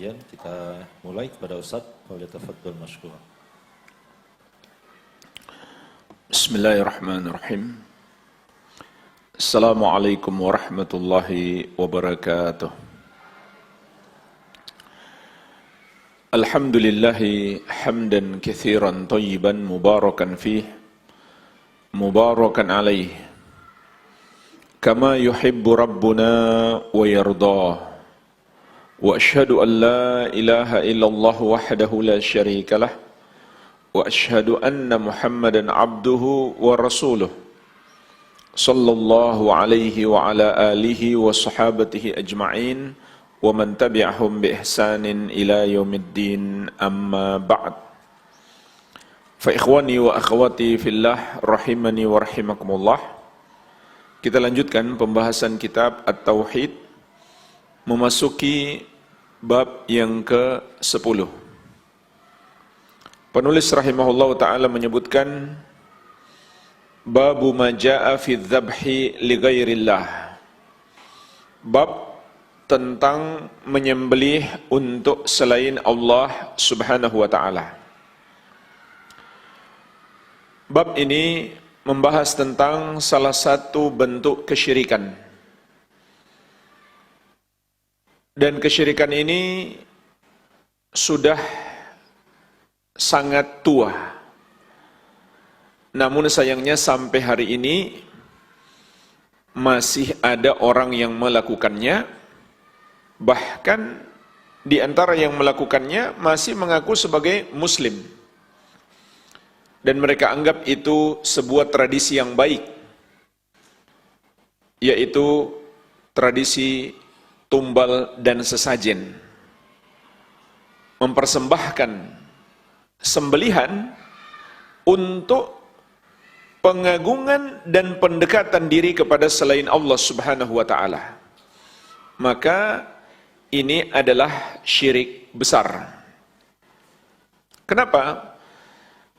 pengajian. Kita mulai kepada Ustaz. Falyatafaddal mashkura. Bismillahirrahmanirrahim. Assalamualaikum warahmatullahi wabarakatuh. Alhamdulillahi hamdan katsiran thayyiban mubarakan fih, mubarakan alaih, kama yuhibbu rabbuna wa yardah. Wa ashhadu an la ilaha illallah wahdahu la syarika lah, wa ashhadu anna Muhammadan abduhu wa rasuluh, sallallahu alaihi wa ala alihi wa sahabatihi ajma'in, wa man tabi'ahum bi ihsanin ila yaumiddin, amma ba'd. Fa ikhwani wa akhwati fillah rahimani wa rahimakumullah. Kita lanjutkan pembahasan kitab At-Tauhid, memasuki bab yang ke-10. Penulis rahimahullah ta'ala menyebutkan babu ma ja'a fi dzabhi li ghairillah, bab tentang menyembelih untuk selain Allah subhanahu wa ta'ala. Bab ini membahas tentang salah satu bentuk kesyirikan, dan kesyirikan ini sudah sangat tua. Namun sayangnya sampai hari ini masih ada orang yang melakukannya. Bahkan di antara yang melakukannya masih mengaku sebagai muslim, dan mereka anggap itu sebuah tradisi yang baik, yaitu tradisi tumbal dan sesajen, mempersembahkan sembelihan untuk pengagungan dan pendekatan diri kepada selain Allah subhanahu wa ta'ala. Maka ini adalah syirik besar. Kenapa?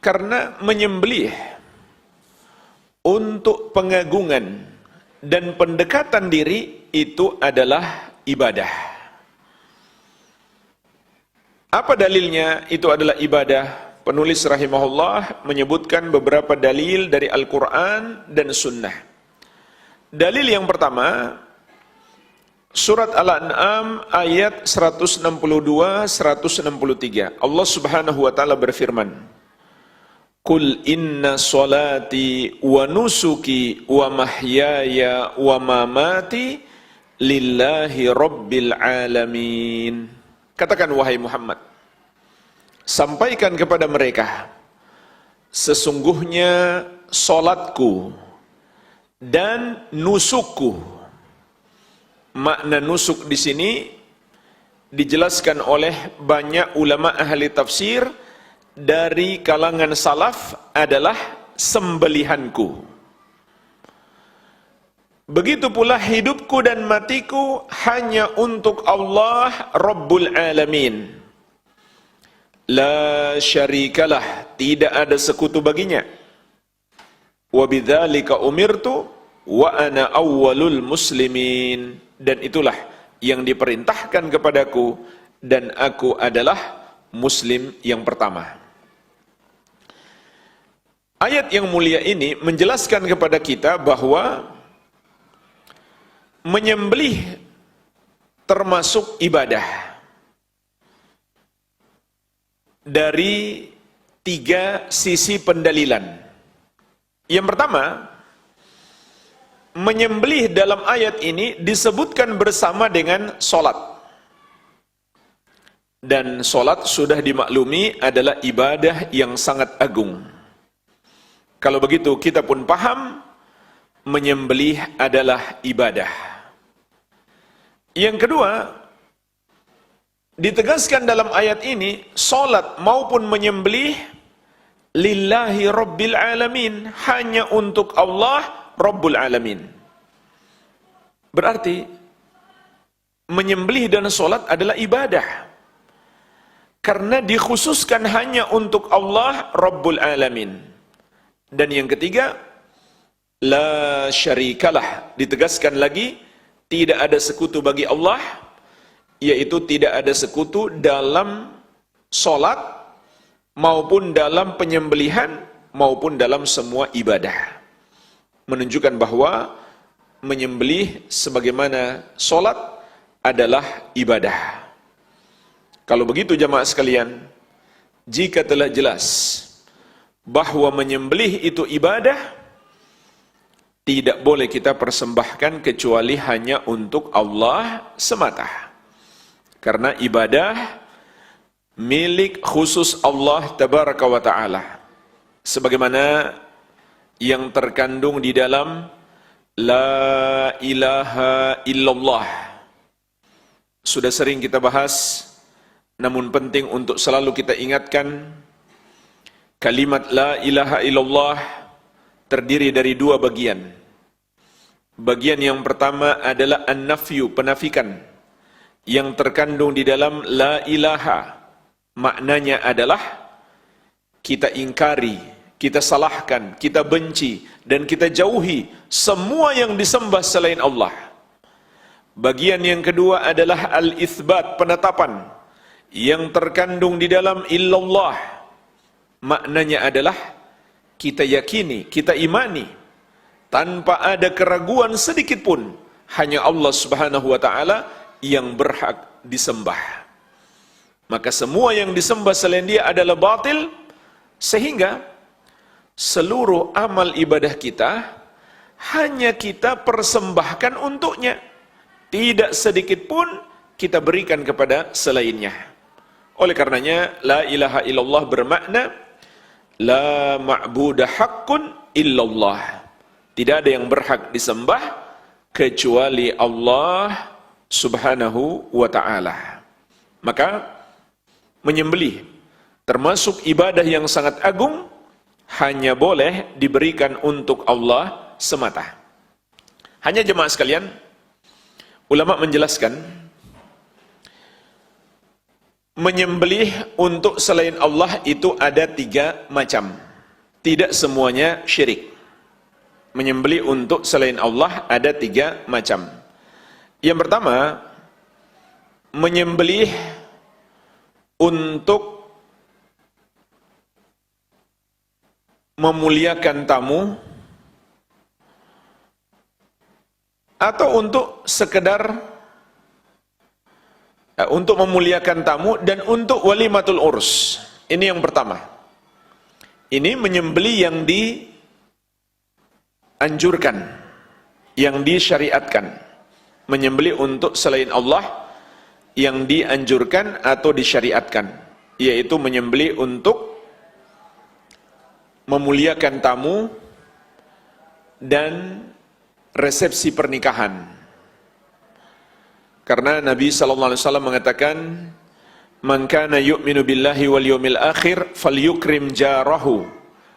Karena menyembelih untuk pengagungan dan pendekatan diri itu adalah ibadah. Apa dalilnya itu adalah ibadah? Penulis rahimahullah menyebutkan beberapa dalil dari Al-Quran dan Sunnah. Dalil yang pertama, Surat Al-An'am ayat 162-163. Allah subhanahu wa ta'ala berfirman, Qul inna salati wa nusuki wa mahyaya wa mamati lillahi rabbil alamin. Katakan wahai Muhammad, sampaikan kepada mereka, sesungguhnya salatku dan nusukku. Makna nusuk di sini dijelaskan oleh banyak ulama ahli tafsir dari kalangan salaf adalah sembelihanku. Begitu pula hidupku dan matiku hanya untuk Allah Rabbul Alamin. La syarikalah, tidak ada sekutu baginya. Wa bidzalika umirtu wa ana awwalul muslimin. Dan itulah yang diperintahkan kepadaku, dan aku adalah muslim yang pertama. Ayat yang mulia ini menjelaskan kepada kita bahwa menyembelih termasuk ibadah dari 3 sisi pendalilan. Yang pertama, menyembelih dalam ayat ini disebutkan bersama dengan solat. Dan solat sudah dimaklumi adalah ibadah yang sangat agung. Kalau begitu kita pun paham, menyembelih adalah ibadah. Yang kedua, ditegaskan dalam ayat ini, solat maupun menyembelih lillahi rabbil alamin, hanya untuk Allah Rabbul Alamin. Berarti menyembelih dan solat adalah ibadah, karena dikhususkan hanya untuk Allah Rabbul Alamin. Dan yang ketiga, la syarikalah, ditegaskan lagi, tidak ada sekutu bagi Allah. yaitu tidak ada sekutu dalam solat maupun dalam penyembelihan maupun dalam semua ibadah. Menunjukkan bahwa menyembelih sebagaimana solat adalah ibadah. Kalau begitu jamaah sekalian, jika telah jelas bahwa menyembelih itu ibadah, tidak boleh kita persembahkan kecuali hanya untuk Allah semata. Karena ibadah milik khusus Allah tabaraka wa ta'ala. Sebagaimana yang terkandung di dalam La ilaha illallah. Sudah sering kita bahas, namun penting untuk selalu kita ingatkan, kalimat La ilaha illallah terdiri dari dua bagian. Bagian yang pertama adalah an-nafyu, penafikan, yang terkandung di dalam La ilaha. Maknanya adalah kita ingkari, kita salahkan, kita benci, dan kita jauhi semua yang disembah selain Allah. Bagian yang kedua adalah al-itsbat, penetapan, yang terkandung di dalam illallah. Maknanya adalah kita yakini, kita imani, tanpa ada keraguan sedikit pun, hanya Allah subhanahu wa ta'ala yang berhak disembah. Maka semua yang disembah selain Dia adalah batil, sehingga seluruh amal ibadah kita hanya kita persembahkan untuknya. Tidak sedikit pun kita berikan kepada selainnya. Oleh karenanya, La ilaha illallah bermakna La ma'budah haqqun illallah. Tidak ada yang berhak disembah kecuali Allah subhanahu wa ta'ala. Maka menyembelih termasuk ibadah yang sangat agung, hanya boleh diberikan untuk Allah semata. Hanya jemaah sekalian, ulama menjelaskan, menyembelih untuk selain Allah itu ada 3 macam. Tidak semuanya syirik. Menyembelih untuk selain Allah ada 3 macam. Yang pertama, menyembelih untuk memuliakan tamu atau untuk sekedar untuk memuliakan tamu dan untuk walimatul urs. Ini yang pertama. Ini menyembelih yang dianjurkan, yang disyariatkan. Menyembelih untuk selain Allah yang dianjurkan atau disyariatkan, yaitu menyembelih untuk memuliakan tamu dan resepsi pernikahan. Karena Nabi SAW mengatakan, "Man kana yu'minu billahi wal yawmil akhir falyukrim jarahu."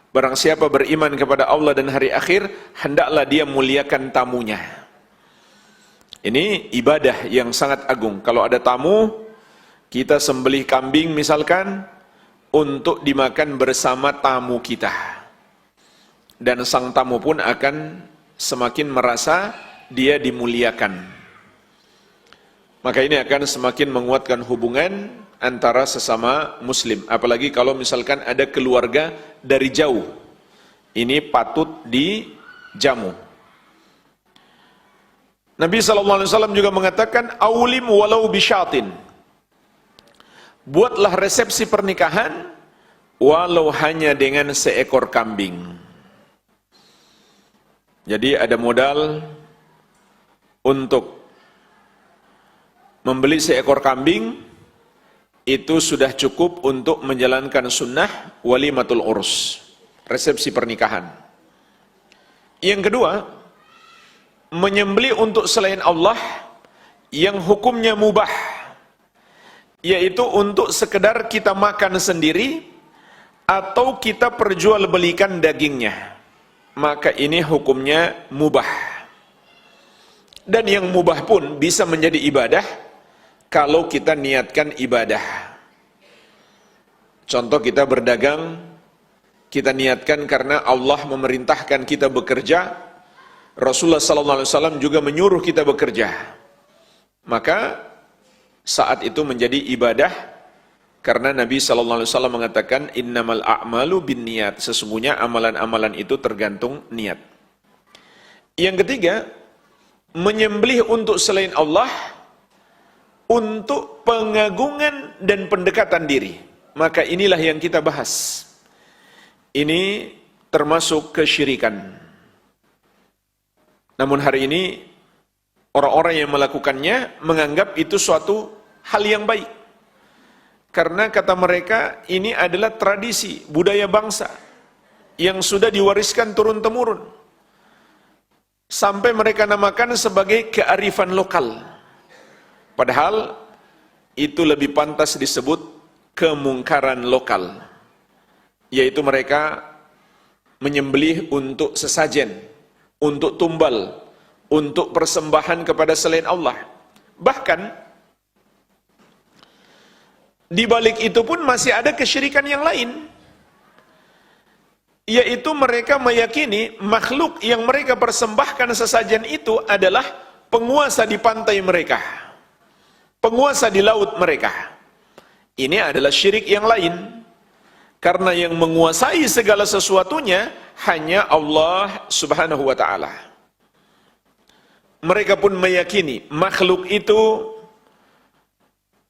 Barang siapa beriman kepada Allah dan hari akhir, hendaklah dia muliakan tamunya. Ini ibadah yang sangat agung. Kalau ada tamu, kita sembelih kambing misalkan, untuk dimakan bersama tamu kita. Dan sang tamu pun akan semakin merasa dia dimuliakan. Maka ini akan semakin menguatkan hubungan antara sesama muslim. Apalagi kalau misalkan ada keluarga dari jauh. Ini patut dijamu. Nabi SAW juga mengatakan, "Aulim walau bisyatin." Buatlah resepsi pernikahan walau hanya dengan seekor kambing. Jadi ada modal untuk membeli seekor kambing, itu sudah cukup untuk menjalankan sunnah walimatul urs, resepsi pernikahan. Yang kedua, menyembelih untuk selain Allah yang hukumnya mubah, yaitu untuk sekedar kita makan sendiri atau kita perjualbelikan dagingnya. Maka ini hukumnya mubah. Dan yang mubah pun bisa menjadi ibadah kalau kita niatkan ibadah. Contoh, kita berdagang, kita niatkan karena Allah memerintahkan kita bekerja. Rasulullah SAW juga menyuruh kita bekerja. Maka saat itu menjadi ibadah karena Nabi SAW mengatakan innamal a'malu binniyat, sesungguhnya amalan-amalan itu tergantung niat. Yang ketiga, menyembelih untuk selain Allah untuk pengagungan dan pendekatan diri. Maka inilah yang kita bahas. Ini termasuk kesyirikan. Namun hari ini orang-orang yang melakukannya menganggap itu suatu hal yang baik. Karena kata mereka ini adalah tradisi, budaya bangsa yang sudah diwariskan turun-temurun. Sampai mereka namakan sebagai kearifan lokal. Padahal itu lebih pantas disebut kemungkaran lokal. Yaitu mereka menyembelih untuk sesajen, untuk tumbal, untuk persembahan kepada selain Allah. Bahkan di balik itu pun masih ada kesyirikan yang lain, yaitu mereka meyakini makhluk yang mereka persembahkan sesajen itu adalah penguasa di pantai mereka, penguasa di laut mereka. Ini adalah syirik yang lain, karena yang menguasai segala sesuatunya hanya Allah Subhanahu wa ta'ala. Mereka pun meyakini makhluk itu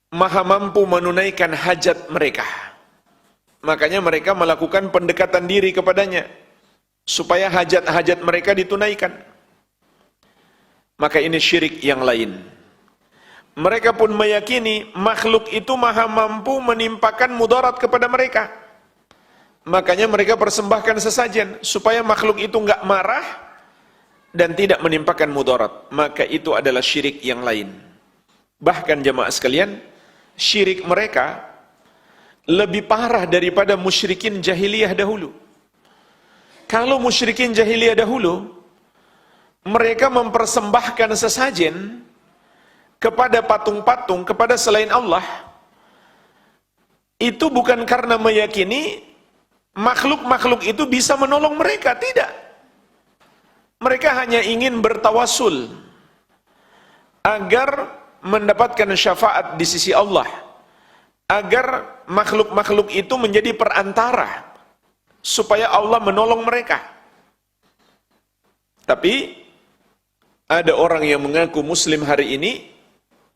maha mampu menunaikan hajat mereka. Makanya mereka melakukan pendekatan diri kepadanya supaya hajat-hajat mereka ditunaikan. Maka ini syirik yang lain. Mereka pun meyakini makhluk itu maha mampu menimpakan mudarat kepada mereka. Makanya mereka persembahkan sesajen supaya makhluk itu enggak marah dan tidak menimpakan mudarat. Maka itu adalah syirik yang lain. Bahkan jemaah sekalian, syirik mereka lebih parah daripada musyrikin jahiliyah dahulu. Kalau musyrikin jahiliyah dahulu, mereka mempersembahkan sesajen kepada patung-patung, kepada selain Allah, itu bukan karena meyakini makhluk-makhluk itu bisa menolong mereka, tidak. Mereka hanya ingin bertawasul agar mendapatkan syafaat di sisi Allah, agar makhluk-makhluk itu menjadi perantara supaya Allah menolong mereka. Tapi ada orang yang mengaku muslim hari ini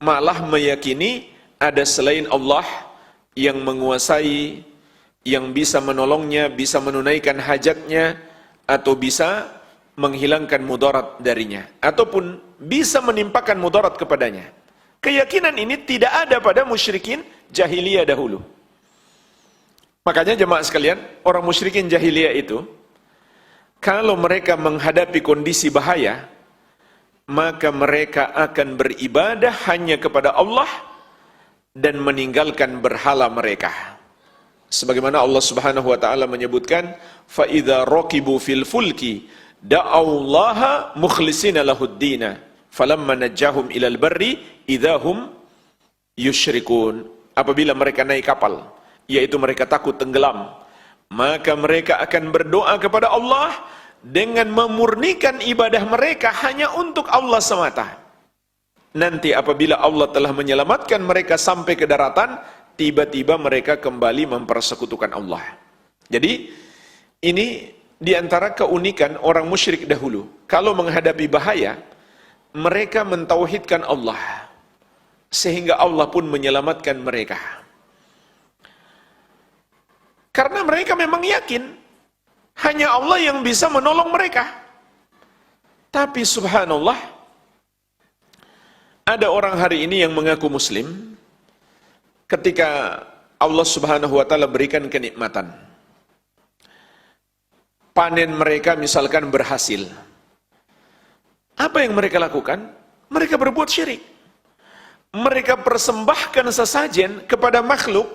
malah meyakini ada selain Allah yang menguasai, yang bisa menolongnya, bisa menunaikan hajatnya, atau bisa menghilangkan mudarat darinya, ataupun bisa menimpakan mudarat kepadanya. Keyakinan ini tidak ada pada musyrikin jahiliyah dahulu. Makanya jemaah sekalian, orang musyrikin jahiliyah itu, kalau mereka menghadapi kondisi bahaya, maka mereka akan beribadah hanya kepada Allah dan meninggalkan berhala mereka. Sebagaimana Allah Subhanahu wa taala menyebutkan, fa idza raqibu fil fulki da'allaha mukhlishina lahud-dina falamma najjahum ilal barri idahum yusyrikun. Apabila mereka naik kapal, yaitu mereka takut tenggelam, maka mereka akan berdoa kepada Allah dengan memurnikan ibadah mereka hanya untuk Allah semata. Nanti apabila Allah telah menyelamatkan mereka sampai ke daratan, tiba-tiba mereka kembali mempersekutukan Allah. Jadi ini diantara keunikan orang musyrik dahulu. Kalau menghadapi bahaya, mereka mentauhidkan Allah, sehingga Allah pun menyelamatkan mereka. Karena mereka memang yakin hanya Allah yang bisa menolong mereka. Tapi subhanallah, ada orang hari ini yang mengaku muslim, ketika Allah Subhanahu wa taala berikan kenikmatan, panen mereka misalkan berhasil, apa yang mereka lakukan? Mereka berbuat syirik. Mereka persembahkan sesajen kepada makhluk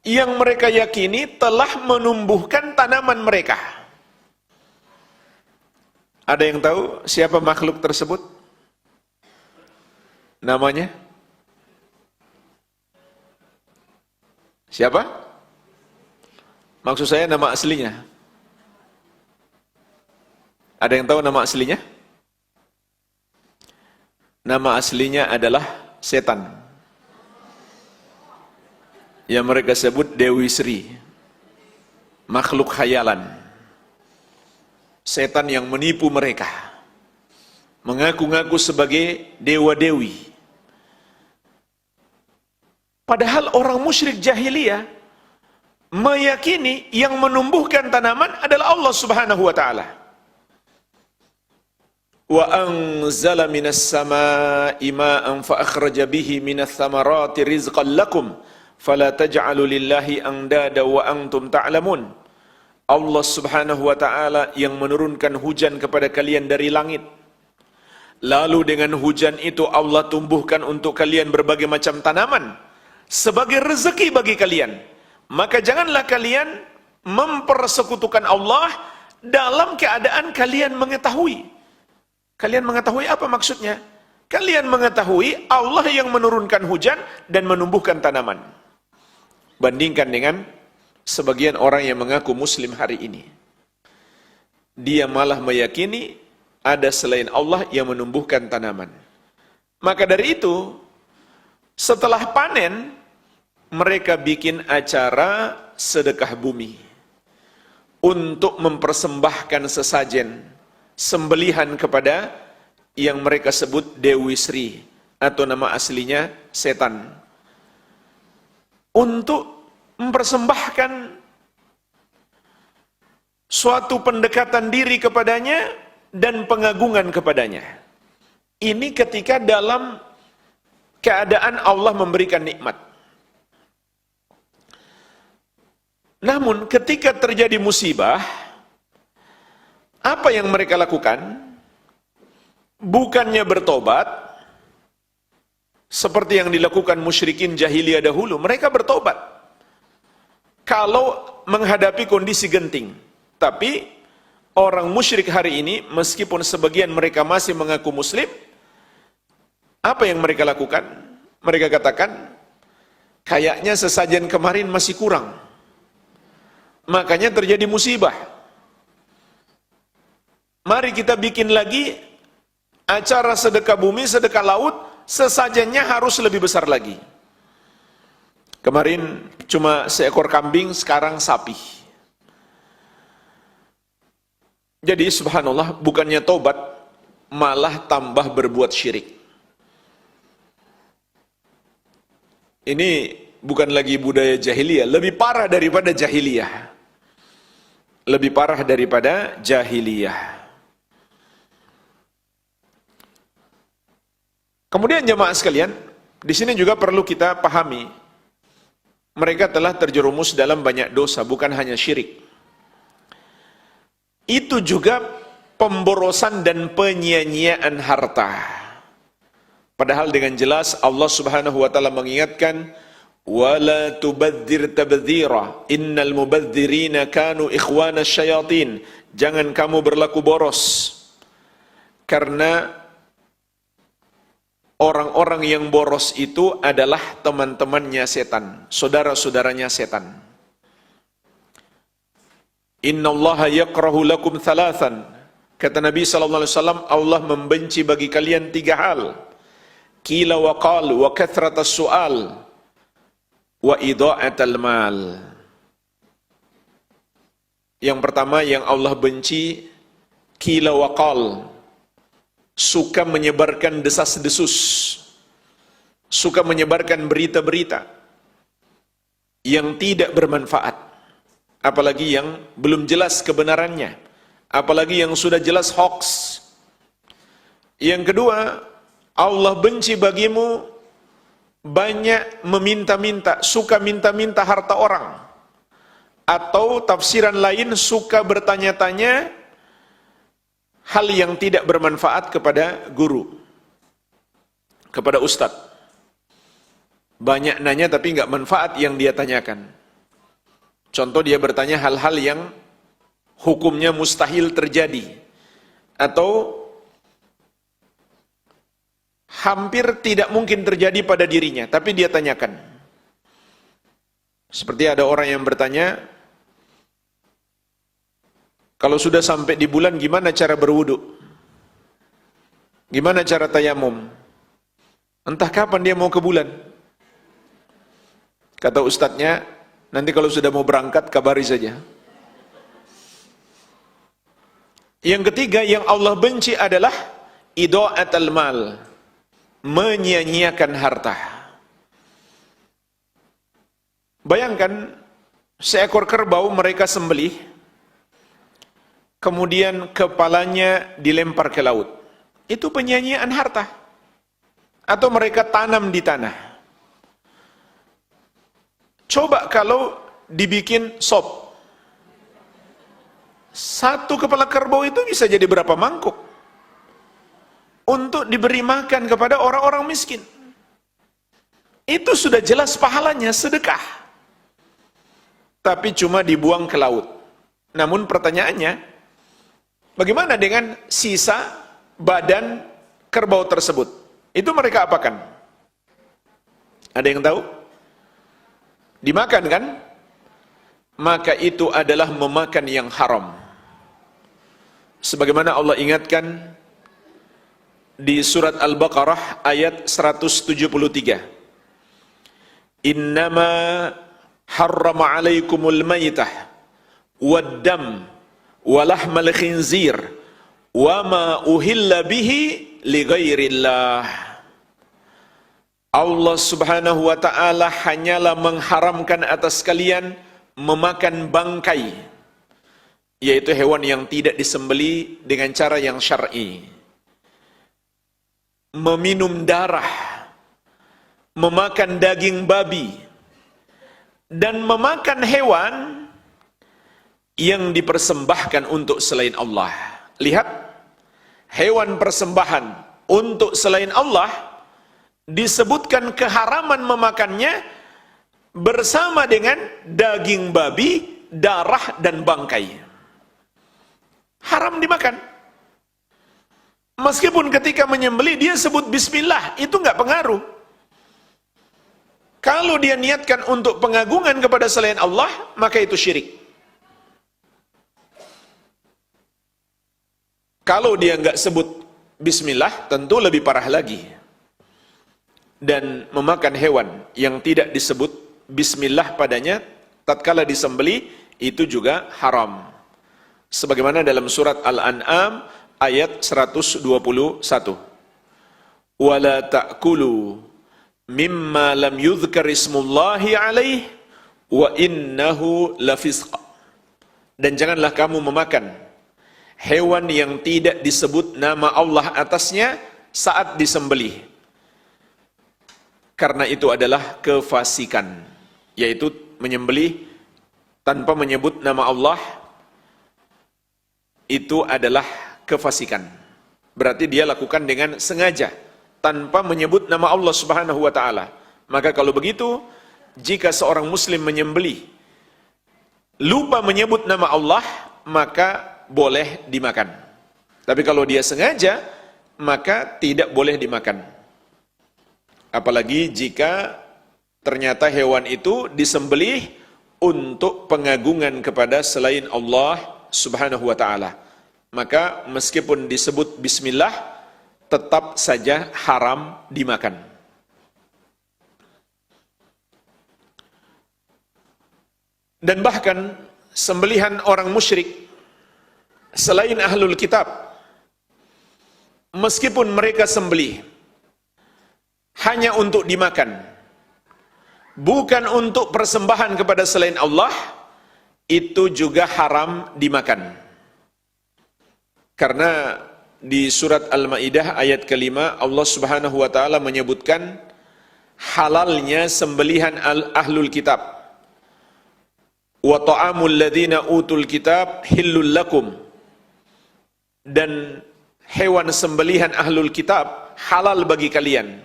yang mereka yakini telah menumbuhkan tanaman mereka. Ada yang tahu siapa makhluk tersebut? Namanya? Siapa? Maksud saya nama aslinya. Ada yang tahu nama aslinya? Nama aslinya adalah setan. yang mereka sebut Dewi Sri, makhluk khayalan, setan yang menipu mereka, mengaku-ngaku sebagai dewa-dewi. Padahal orang musyrik jahiliyah meyakini yang menumbuhkan tanaman adalah Allah Subhanahu wa taala. Wa anzala minas samaa'i ma'an fa akhraja bihi minas thamarati rizqan lakum fala taj'alu lillahi andada wa antum ta'lamun. Allah Subhanahu wa taala yang menurunkan hujan kepada kalian dari langit. Lalu dengan hujan itu Allah tumbuhkan untuk kalian berbagai macam tanaman sebagai rezeki bagi kalian. Maka janganlah kalian mempersekutukan Allah dalam keadaan kalian mengetahui. Kalian mengetahui apa maksudnya? Kalian mengetahui Allah yang menurunkan hujan dan menumbuhkan tanaman. Bandingkan dengan sebagian orang yang mengaku muslim hari ini. Dia malah meyakini ada selain Allah yang menumbuhkan tanaman. Maka dari itu, setelah panen, mereka bikin acara sedekah bumi untuk mempersembahkan sesajen, sembelihan kepada yang mereka sebut Dewi Sri atau nama aslinya setan, untuk mempersembahkan suatu pendekatan diri kepadanya dan pengagungan kepadanya. Ini ketika dalam keadaan Allah memberikan nikmat. Namun ketika terjadi musibah, apa yang mereka lakukan? Bukannya bertobat seperti yang dilakukan musyrikin jahiliyah dahulu, mereka bertobat kalau menghadapi kondisi genting. Tapi orang musyrik hari ini, meskipun sebagian mereka masih mengaku muslim, apa yang mereka lakukan? Mereka katakan, kayaknya sesajen kemarin masih kurang, makanya terjadi musibah. Mari kita bikin lagi acara sedekah bumi, sedekah laut, sesajennya harus lebih besar lagi. Kemarin cuma seekor kambing, sekarang sapi. Jadi subhanallah, bukannya tobat, malah tambah berbuat syirik. Ini bukan lagi budaya jahiliyah, lebih parah daripada jahiliyah. Lebih parah daripada jahiliyah. Kemudian jemaah sekalian, di sini juga perlu kita pahami, mereka telah terjerumus dalam banyak dosa, bukan hanya syirik. Itu juga pemborosan dan penyia-nyiaan harta. Padahal dengan jelas Allah Subhanahu wa taala mengingatkan, wala tubadzir tabdzira innal mubadzirina kanu ikhwana syayatin. Jangan kamu berlaku boros, karena orang-orang yang boros itu adalah teman-temannya setan, saudara-saudaranya setan. Innallaha yakrahu lakum thalathan. Kata Nabi SAW, Allah membenci bagi kalian 3 hal. Qila wa qal wa kathratas su'al wa idha'atal mal. Yang pertama yang Allah benci, qila wa qal, suka menyebarkan desas-desus, suka menyebarkan berita-berita yang tidak bermanfaat, apalagi yang belum jelas kebenarannya, apalagi yang sudah jelas hoax. Yang kedua, Allah benci bagimu banyak meminta-minta, suka minta-minta harta orang, atau tafsiran lain suka bertanya-tanya hal yang tidak bermanfaat kepada guru, kepada ustadz. Banyak nanya tapi nggak manfaat yang dia tanyakan. Contoh, dia bertanya hal-hal yang hukumnya mustahil terjadi, atau hampir tidak mungkin terjadi pada dirinya, tapi dia tanyakan. Seperti ada orang yang bertanya, kalau sudah sampai di bulan gimana cara berwudu? Gimana cara tayamum? Entah kapan dia mau ke bulan. Kata ustadznya, nanti kalau sudah mau berangkat kabari saja. Yang ketiga yang Allah benci adalah idha'atul mal, menyia-nyiakan harta. Bayangkan seekor kerbau mereka sembelih, kemudian kepalanya dilempar ke laut. Itu penyia-nyiaan harta. Atau mereka tanam di tanah. Coba kalau dibikin sop. Satu kepala kerbau itu bisa jadi berapa mangkuk untuk diberi makan kepada orang-orang miskin. Itu sudah jelas pahalanya sedekah, tapi cuma dibuang ke laut. Namun pertanyaannya, bagaimana dengan sisa badan kerbau tersebut? Itu mereka apakan? Ada yang tahu? Dimakan kan? Maka itu adalah memakan yang haram. Sebagaimana Allah ingatkan di surat Al-Baqarah ayat 173. Innama harrama alaikumul maytah waddam walahmal khinzir wama uhilla bihi lighairillah. Allah subhanahu wa ta'ala hanyalah mengharamkan atas kalian memakan bangkai, yaitu hewan yang tidak disembeli dengan cara yang syar'i, meminum darah, memakan daging babi, dan memakan hewan yang dipersembahkan untuk selain Allah. Lihat, hewan persembahan untuk selain Allah disebutkan keharaman memakannya bersama dengan daging babi, darah, dan bangkai. Haram dimakan. Meskipun ketika menyembelih dia sebut bismillah, itu nggak pengaruh. Kalau dia niatkan untuk pengagungan kepada selain Allah, maka itu syirik. Kalau dia nggak sebut bismillah, tentu lebih parah lagi. Dan memakan hewan yang tidak disebut bismillah padanya tatkala disembelih itu juga haram. Sebagaimana dalam surat Al-An'am ayat 121. Wala ta'kulu mimma lam yudhkar ismullahi alaih wa innahu lafisq. Dan janganlah kamu memakan hewan yang tidak disebut nama Allah atasnya saat disembelih, karena itu adalah kefasikan, yaitu menyembelih tanpa menyebut nama Allah. Itu adalah kefasikan. Berarti dia lakukan dengan sengaja tanpa menyebut nama Allah Subhanahu wa taala. Maka kalau begitu, jika seorang muslim menyembelih lupa menyebut nama Allah, maka boleh dimakan. Tapi kalau dia sengaja, maka tidak boleh dimakan. Apalagi jika ternyata hewan itu disembelih untuk pengagungan kepada selain Allah Subhanahu wa ta'ala, maka meskipun disebut bismillah tetap saja haram dimakan. Dan bahkan sembelihan orang musyrik selain ahlul kitab, meskipun mereka sembelih hanya untuk dimakan, bukan untuk persembahan kepada selain Allah, itu juga haram dimakan. Karena di surat Al-Maidah ayat kelima Allah Subhanahu wa taala menyebutkan halalnya sembelihan ahlul kitab. Wa ta'amul ladzina utul kitab hillul lakum. Dan hewan sembelihan ahlul kitab halal bagi kalian.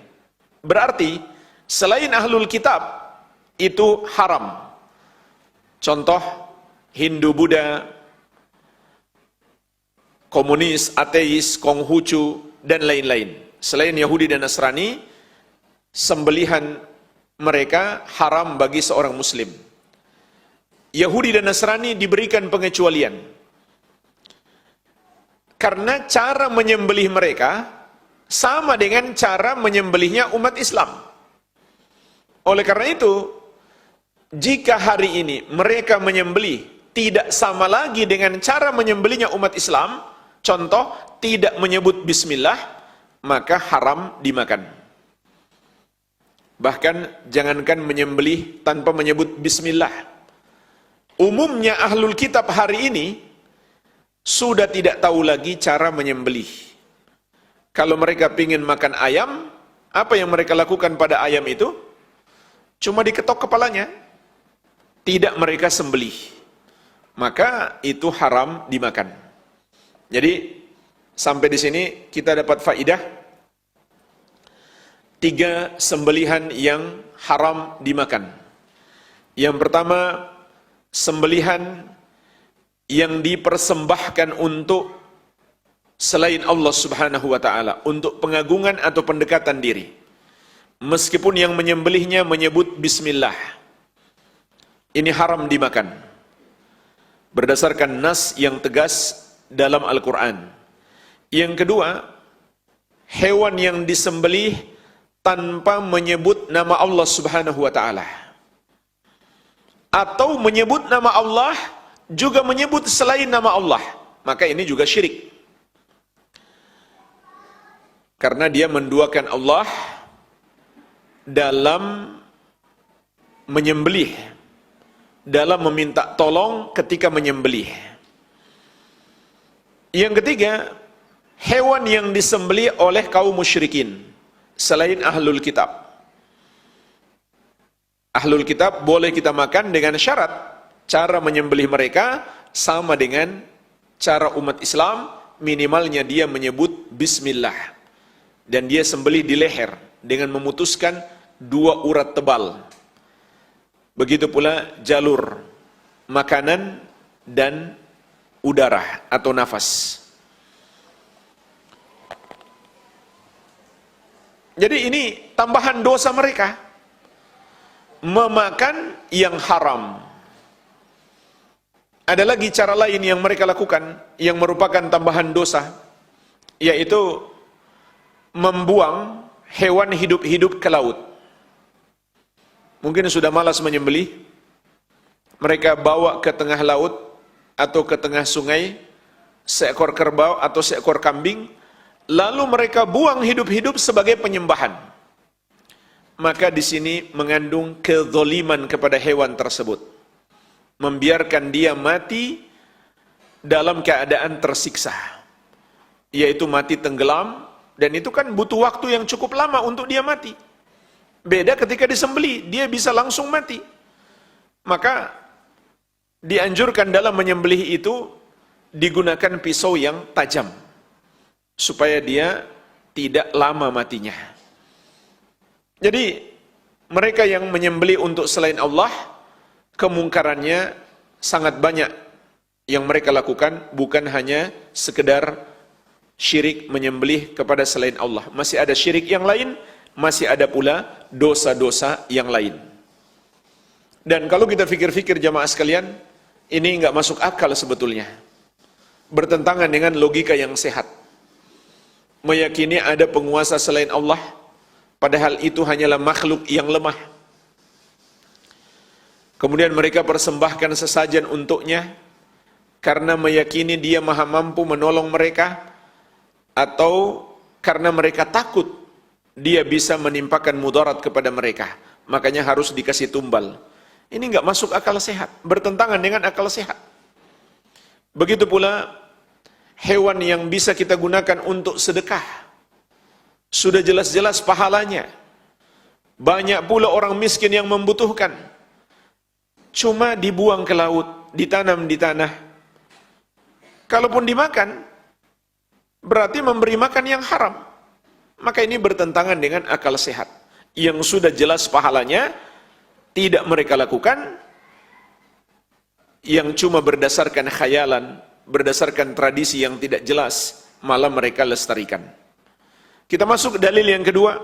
Berarti selain ahlul kitab itu haram. Contoh Hindu, Buddha, komunis, ateis, Konghucu, dan lain-lain. Selain Yahudi dan Nasrani, sembelihan mereka haram bagi seorang muslim. Yahudi dan Nasrani diberikan pengecualian. Karena cara menyembelih mereka sama dengan cara menyembelihnya umat Islam. Oleh karena itu, jika hari ini mereka menyembelih tidak sama lagi dengan cara menyembelihnya umat Islam, contoh tidak menyebut bismillah, maka haram dimakan. Bahkan jangankan menyembelih tanpa menyebut bismillah. Umumnya ahlul kitab hari ini sudah tidak tahu lagi cara menyembelih. Kalau mereka ingin makan ayam, apa yang mereka lakukan pada ayam itu? Cuma diketok kepalanya, tidak mereka sembelih. Maka itu haram dimakan. Jadi sampai di sini kita dapat faidah 3 sembelihan yang haram dimakan. Yang pertama, sembelihan yang dipersembahkan untuk selain Allah Subhanahu wa taala, untuk pengagungan atau pendekatan diri. Meskipun yang menyembelihnya menyebut bismillah, ini haram dimakan. Berdasarkan nas yang tegas dalam Al-Quran. Yang kedua, hewan yang disembelih tanpa menyebut nama Allah Subhanahu wa taala, atau menyebut nama Allah juga menyebut selain nama Allah, maka ini juga syirik. Karena dia menduakan Allah dalam menyembelih, dalam meminta tolong ketika menyembelih. Yang ketiga, hewan yang disembelih oleh kaum musyrikin selain ahlul kitab. Ahlul kitab boleh kita makan dengan syarat cara menyembelih mereka sama dengan cara umat Islam, minimalnya dia menyebut bismillah. Dan dia sembelih di leher dengan memutuskan 2 urat tebal. Begitu pula jalur makanan dan udara atau nafas. Jadi ini tambahan dosa mereka, memakan yang haram. Ada lagi cara lain yang mereka lakukan yang merupakan tambahan dosa, yaitu membuang hewan hidup-hidup ke laut. Mungkin sudah malas menyembelih, mereka bawa ke tengah laut atau ke tengah sungai seekor kerbau atau seekor kambing, lalu mereka buang hidup-hidup sebagai penyembahan. Maka di sini mengandung kezaliman kepada hewan tersebut, membiarkan dia mati dalam keadaan tersiksa, yaitu mati tenggelam. Dan itu kan butuh waktu yang cukup lama untuk dia mati. Beda ketika disembelih, dia bisa langsung mati. Maka dianjurkan dalam menyembelih itu digunakan pisau yang tajam, supaya dia tidak lama matinya. Jadi mereka yang menyembelih untuk selain Allah, kemungkarannya sangat banyak yang mereka lakukan, bukan hanya sekedar syirik menyembelih kepada selain Allah. Masih ada syirik yang lain, masih ada pula dosa-dosa yang lain. Dan kalau kita fikir-fikir jamaah sekalian, ini enggak masuk akal sebetulnya. Bertentangan dengan logika yang sehat. Meyakini ada penguasa selain Allah, padahal itu hanyalah makhluk yang lemah. Kemudian mereka persembahkan sesajen untuknya, karena meyakini dia maha mampu menolong mereka, atau karena mereka takut dia bisa menimpakan mudarat kepada mereka, makanya harus dikasih tumbal. Ini enggak masuk akal sehat, bertentangan dengan akal sehat. Begitu pula hewan yang bisa kita gunakan untuk sedekah, sudah jelas-jelas pahalanya. Banyak pula orang miskin yang membutuhkan, cuma dibuang ke laut, ditanam di tanah. Kalaupun dimakan, berarti memberi makan yang haram. Maka ini bertentangan dengan akal sehat. Yang sudah jelas pahalanya tidak mereka lakukan, yang cuma berdasarkan khayalan, berdasarkan tradisi yang tidak jelas, malah mereka lestarikan. Kita masuk ke dalil yang kedua.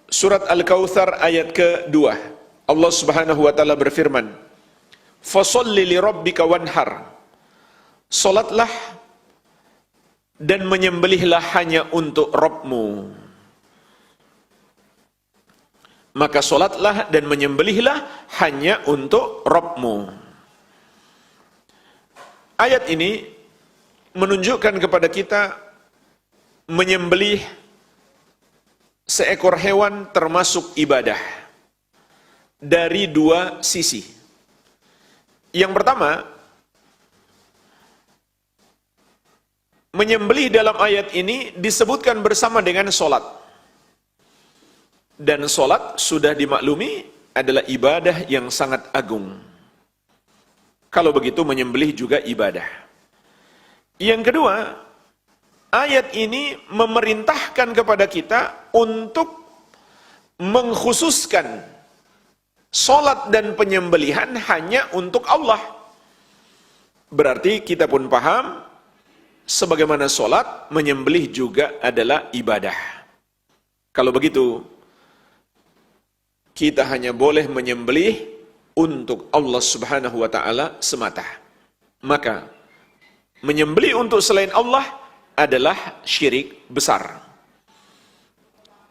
Surat Al-Kautsar ayat ke-2. Allah Subhanahu wa taala berfirman, "Fasholli li rabbika wanhar." Salatlah dan menyembelihlah hanya untuk Rabbmu. Maka solatlah dan menyembelihlah hanya untuk Rabbmu. Ayat ini menunjukkan kepada kita menyembelih seekor hewan termasuk ibadah dari dua sisi. Yang pertama, menyembelih dalam ayat ini disebutkan bersama dengan solat. Dan solat sudah dimaklumi adalah ibadah yang sangat agung. Kalau begitu menyembelih juga ibadah. Yang kedua, ayat ini memerintahkan kepada kita untuk mengkhususkan solat dan penyembelihan hanya untuk Allah. Berarti kita pun paham, sebagaimana solat, menyembelih juga adalah ibadah. Kalau begitu, kita hanya boleh menyembelih untuk Allah Subhanahu wa Ta'ala semata. Maka menyembelih untuk selain Allah adalah syirik besar.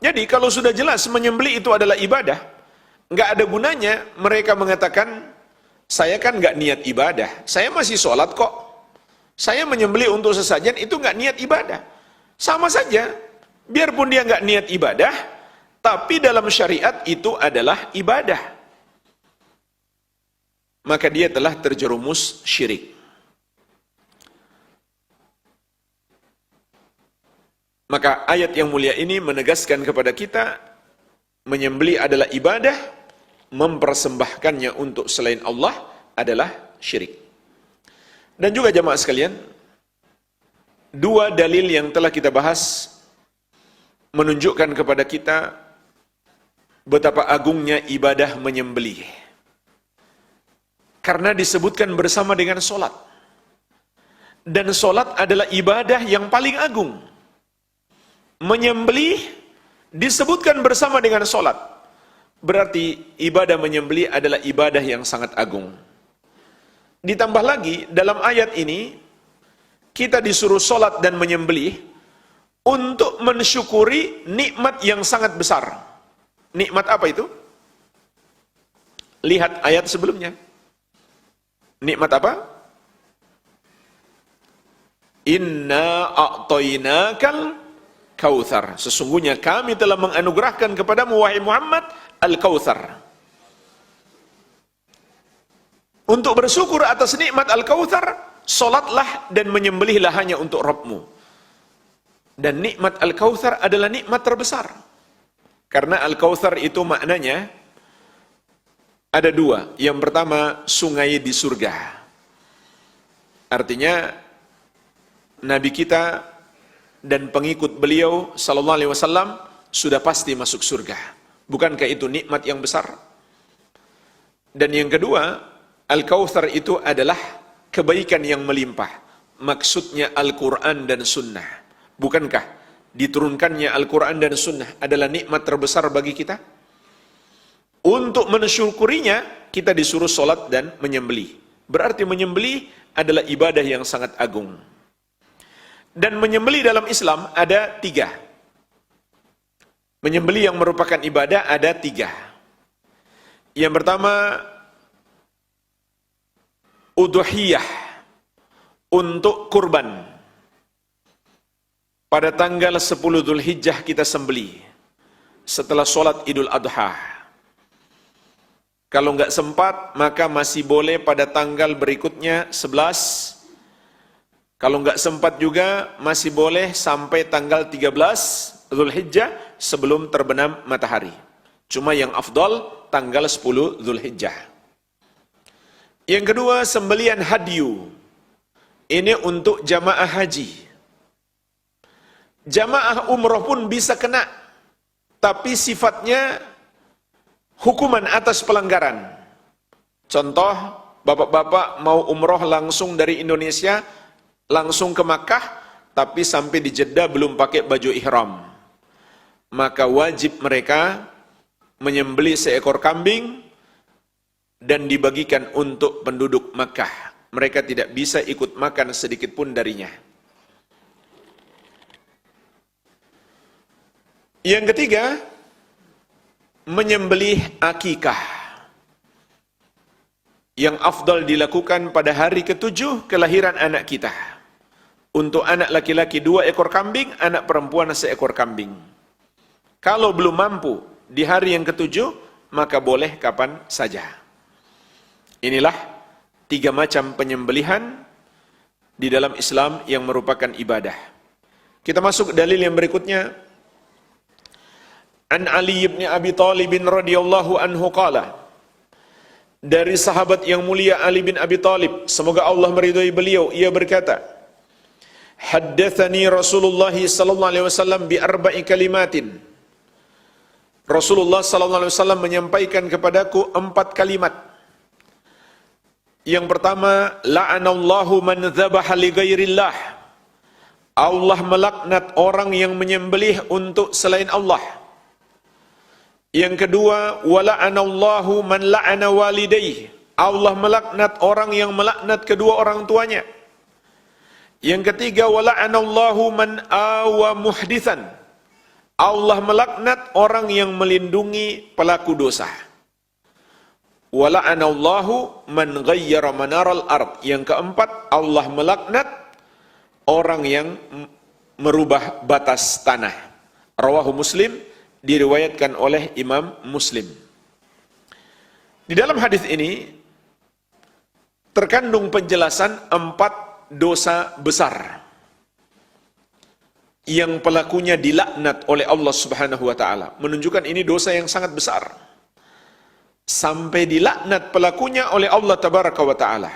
Jadi kalau sudah jelas menyembelih itu adalah ibadah, nggak ada gunanya mereka mengatakan, saya kan nggak niat ibadah, saya masih sholat kok, saya menyembelih untuk sesajen itu nggak niat ibadah. Sama saja, biarpun dia nggak niat ibadah, tapi dalam syariat itu adalah ibadah. Maka dia telah terjerumus syirik. Maka ayat yang mulia ini menegaskan kepada kita, menyembelih adalah ibadah, mempersembahkannya untuk selain Allah adalah syirik. Dan juga jamaah sekalian, dua dalil yang telah kita bahas menunjukkan kepada kita betapa agungnya ibadah menyembelih. Karena disebutkan bersama dengan solat. Dan solat adalah ibadah yang paling agung. Menyembelih disebutkan bersama dengan solat. Berarti ibadah menyembelih adalah ibadah yang sangat agung. Ditambah lagi, dalam ayat ini, kita disuruh solat dan menyembelih untuk mensyukuri nikmat yang sangat besar. Nikmat apa itu? Lihat ayat sebelumnya. Nikmat apa? Inna a'tainakal kautsar. Sesungguhnya kami telah menganugerahkan kepadamu wahai Muhammad al-kautsar. Untuk bersyukur atas nikmat al-kautsar, solatlah dan menyembelihlah hanya untuk Rabbmu. Dan nikmat al-kautsar adalah nikmat terbesar. Karena Al-Kautsar itu maknanya ada dua. Yang pertama, sungai di surga. Artinya, Nabi kita dan pengikut beliau sallallahu alaihi wasallam sudah pasti masuk surga. Bukankah itu nikmat yang besar? Dan yang kedua, Al-Kautsar itu adalah kebaikan yang melimpah. Maksudnya Al-Quran dan Sunnah. Bukankah diturunkannya Al-Quran dan Sunnah adalah nikmat terbesar bagi kita? Untuk mensyukurinya, kita disuruh sholat dan menyembelih. Berarti menyembelih adalah ibadah yang sangat agung. Dan menyembelih dalam Islam ada tiga. Menyembelih yang merupakan ibadah ada tiga. Yang pertama, udhiyah, untuk kurban. Pada tanggal 10 Dzulhijjah kita sembelih setelah sholat Idul Adha. Kalau nggak sempat, maka masih boleh pada tanggal berikutnya 11. Kalau nggak sempat juga, masih boleh sampai tanggal 13 Dzulhijjah sebelum terbenam matahari. Cuma yang afdal tanggal 10 Dzulhijjah. Yang kedua, sembelian hadyu. Ini untuk jamaah haji. Jamaah umroh pun bisa kena, tapi sifatnya hukuman atas pelanggaran. Contoh, bapak-bapak mau umroh langsung dari Indonesia, langsung ke Makkah, tapi sampai di Jeddah belum pakai baju ihram. Maka wajib mereka menyembelih seekor kambing dan dibagikan untuk penduduk Makkah. Mereka tidak bisa ikut makan sedikit pun darinya. Yang ketiga, menyembelih akikah yang afdal dilakukan pada hari ke-7 kelahiran anak kita. Untuk anak laki-laki 2 ekor kambing, anak perempuan 1 ekor kambing. Kalau belum mampu di hari yang ke-7, maka boleh kapan saja. Inilah 3 macam penyembelihan di dalam Islam yang merupakan ibadah. Kita masuk ke dalil yang berikutnya. An Ali bin Abi Thalib radhiyallahu anhu qala, dari sahabat yang mulia Ali bin Abi Thalib, semoga Allah meridhai beliau, ia berkata, haddatsani Rasulullah sallallahu alaihi wasallam bi arba'i kalimatin. Rasulullah sallallahu alaihi wasallam menyampaikan kepadaku 4 kalimat. Yang pertama, la'anallahu man dzabaha li ghairillah. Allah melaknat orang yang menyembelih untuk selain Allah. Yang kedua, wala'anallahu man la'ana walidayhi. Allah melaknat orang yang melaknat kedua orang tuanya. Yang ketiga, wala'anallahu man awa muhditsan. Allah melaknat orang yang melindungi pelaku dosa. Wala'anallahu man ghayyara manaral ard. Yang keempat, Allah melaknat orang yang merubah batas tanah. Rawahu Muslim, diriwayatkan oleh Imam Muslim. Di dalam hadis ini terkandung penjelasan 4 dosa besar yang pelakunya dilaknat oleh Allah Subhanahu wa taala. Menunjukkan ini dosa yang sangat besar. Sampai dilaknat pelakunya oleh Allah Tabaraka wa taala.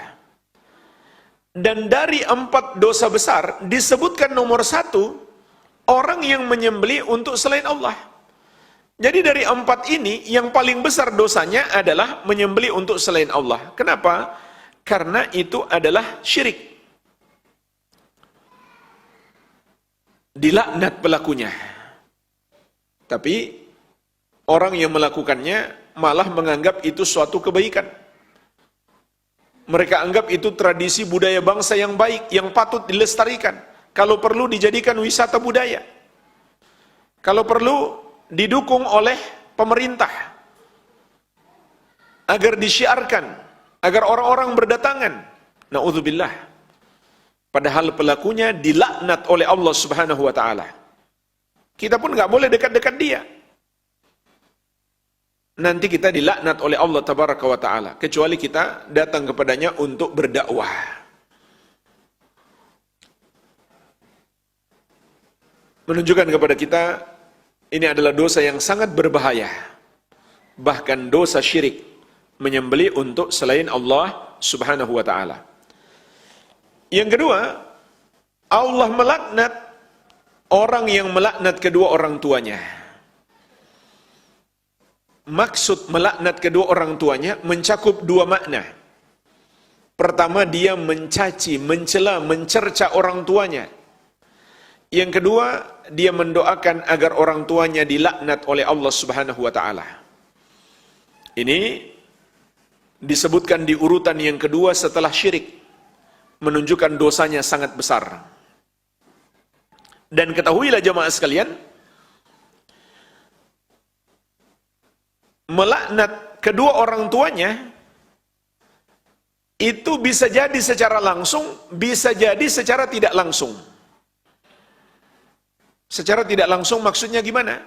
Dan dari 4 dosa besar disebutkan nomor 1, orang yang menyembelih untuk selain Allah. Jadi dari 4 ini, yang paling besar dosanya adalah menyembelih untuk selain Allah. Kenapa? Karena itu adalah syirik. Dilaknat pelakunya. Tapi, orang yang melakukannya malah menganggap itu suatu kebaikan. Mereka anggap itu tradisi budaya bangsa yang baik, yang patut dilestarikan. Kalau perlu dijadikan wisata budaya. Kalau perlu didukung oleh pemerintah agar disiarkan, agar orang-orang berdatangan. Na'udzubillah. Padahal pelakunya dilaknat oleh Allah Subhanahu wa taala. Kita pun nggak boleh dekat-dekat dia. Nanti kita dilaknat oleh Allah Tabaraka wa taala, kecuali kita datang kepadanya untuk berdakwah. Menunjukkan kepada kita ini adalah dosa yang sangat berbahaya. Bahkan dosa syirik, menyembelih untuk selain Allah Subhanahu wa taala. Yang kedua, Allah melaknat orang yang melaknat kedua orang tuanya. Maksud melaknat kedua orang tuanya mencakup 2 makna. Pertama, dia mencaci, mencela, mencerca orang tuanya. Yang kedua, dia mendoakan agar orang tuanya dilaknat oleh Allah Subhanahu wa taala. Ini disebutkan di urutan yang kedua setelah syirik, menunjukkan dosanya sangat besar. Dan ketahuilah jemaah sekalian, melaknat kedua orang tuanya itu bisa jadi secara langsung, bisa jadi secara tidak langsung. Secara tidak langsung maksudnya gimana?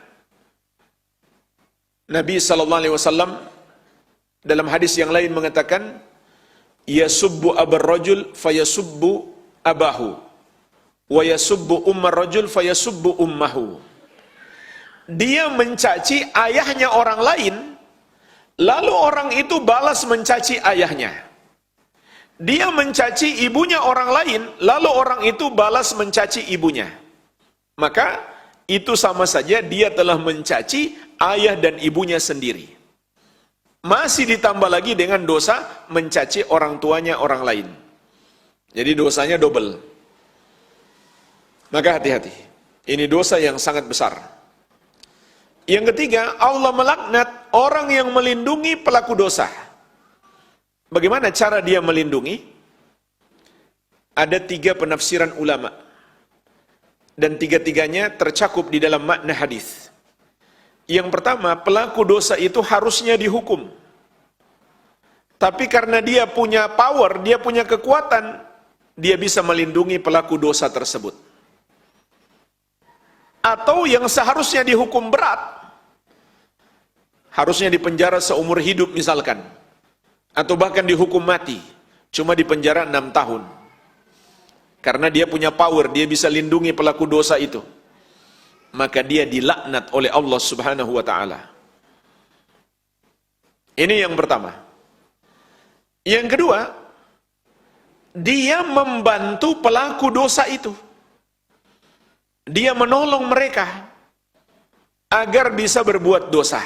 Nabi SAW dalam hadis yang lain mengatakan, yasubbu abar rajul fayasubbu abahu, wa yasubbu ummar rajul fayasubbu ummahu. Dia mencaci ayahnya orang lain, lalu orang itu balas mencaci ayahnya. Dia mencaci ibunya orang lain, lalu orang itu balas mencaci ibunya. Maka itu sama saja dia telah mencaci ayah dan ibunya sendiri. Masih ditambah lagi dengan dosa mencaci orang tuanya orang lain. Jadi dosanya double. Maka hati-hati. Ini dosa yang sangat besar. Yang ketiga, Allah melaknat orang yang melindungi pelaku dosa. Bagaimana cara dia melindungi? Ada 3 penafsiran ulama. Dan 3-tiganya tercakup di dalam makna hadis. Yang pertama, pelaku dosa itu harusnya dihukum. Tapi karena dia punya power, dia punya kekuatan, dia bisa melindungi pelaku dosa tersebut. Atau yang seharusnya dihukum berat, harusnya dipenjara seumur hidup misalkan, atau bahkan dihukum mati, cuma dipenjara 6 tahun. Karena dia punya power, dia bisa lindungi pelaku dosa itu. Maka dia dilaknat oleh Allah Subhanahu wa ta'ala. Ini yang pertama. Yang kedua, dia membantu pelaku dosa itu. Dia menolong mereka agar bisa berbuat dosa.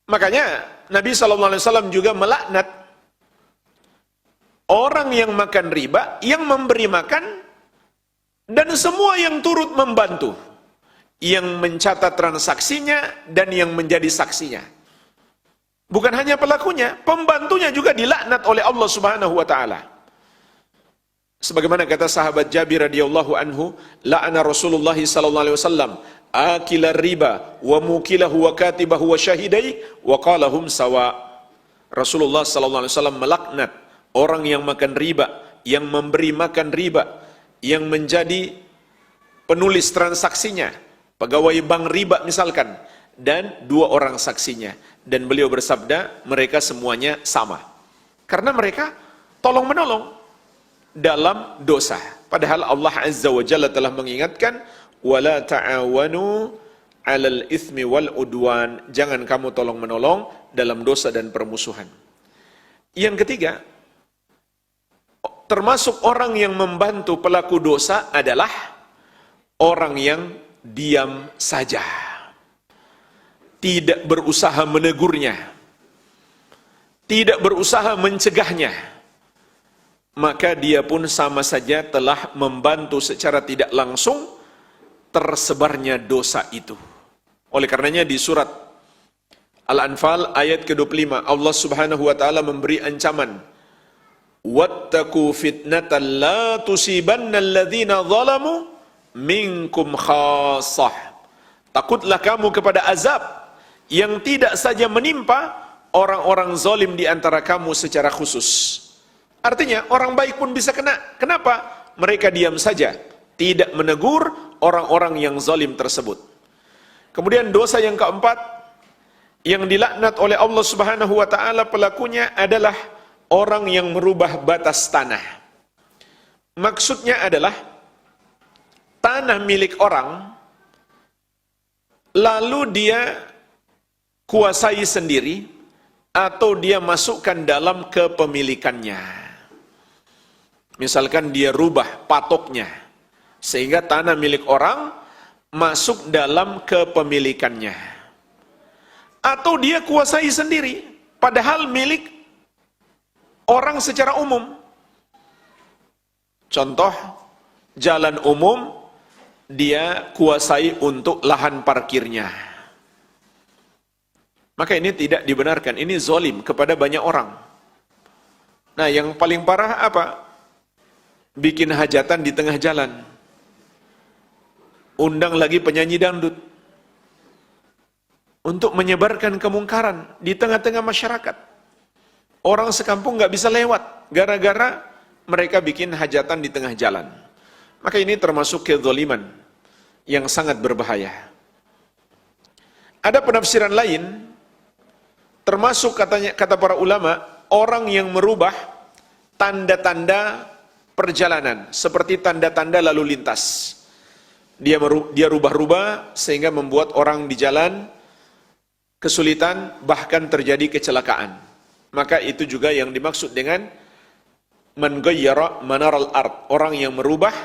Makanya Nabi SAW juga melaknat orang yang makan riba, yang memberi makan, dan semua yang turut membantu, yang mencatat transaksinya dan yang menjadi saksinya. Bukan hanya pelakunya, pembantunya juga dilaknat oleh Allah Subhanahu wa taala. Sebagaimana kata sahabat Jabir radhiyallahu anhu, la'ana Rasulullah sallallahu alaihi wasallam akila riba wa mukilahu wa katibahu wa syahidai wa qalahum sawa. Rasulullah sallallahu alaihi wasallam melaknat orang yang makan riba, yang memberi makan riba, yang menjadi penulis transaksinya, pegawai bank riba misalkan, dan 2 orang saksinya. Dan beliau bersabda, mereka semuanya sama. Karena mereka tolong menolong dalam dosa. Padahal Allah Azza wa Jalla telah mengingatkan, wala ta'awanu 'alal itsmi wal udwan. Jangan kamu tolong menolong dalam dosa dan permusuhan. Yang ketiga, termasuk orang yang membantu pelaku dosa adalah orang yang diam saja, tidak berusaha menegurnya, tidak berusaha mencegahnya, maka dia pun sama saja telah membantu secara tidak langsung tersebarnya dosa itu. Oleh karenanya di surat Al-Anfal ayat ke-25 Allah Subhanahu wa taala memberi ancaman, wattaqu fitnatan la tusibanna alladhina zalamu minkum khassah. Takutlah kamu kepada azab yang tidak saja menimpa orang-orang zalim di antara kamu secara khusus. Artinya orang baik pun bisa kena. Kenapa? Mereka diam saja, tidak menegur orang-orang yang zalim tersebut. Kemudian dosa yang keempat yang dilaknat oleh Allah Subhanahu wa taala pelakunya adalah orang yang merubah batas tanah. Maksudnya adalah tanah milik orang lalu dia kuasai sendiri atau dia masukkan dalam kepemilikannya. Misalkan dia rubah patoknya sehingga tanah milik orang masuk dalam kepemilikannya. Atau dia kuasai sendiri padahal milik orang secara umum. Contoh, jalan umum dia kuasai untuk lahan parkirnya. Maka ini tidak dibenarkan, ini zalim kepada banyak orang. Nah, yang paling parah apa? Bikin hajatan di tengah jalan. Undang lagi penyanyi dangdut untuk menyebarkan kemungkaran di tengah-tengah masyarakat. Orang sekampung nggak bisa lewat gara-gara mereka bikin hajatan di tengah jalan. Maka ini termasuk kezaliman yang sangat berbahaya. Ada penafsiran lain, termasuk kata para ulama, orang yang merubah tanda-tanda perjalanan seperti tanda-tanda lalu lintas. Dia rubah-rubah sehingga membuat orang di jalan kesulitan, bahkan terjadi kecelakaan. Maka itu juga yang dimaksud dengan man ghayyara manaral ard, orang yang merubah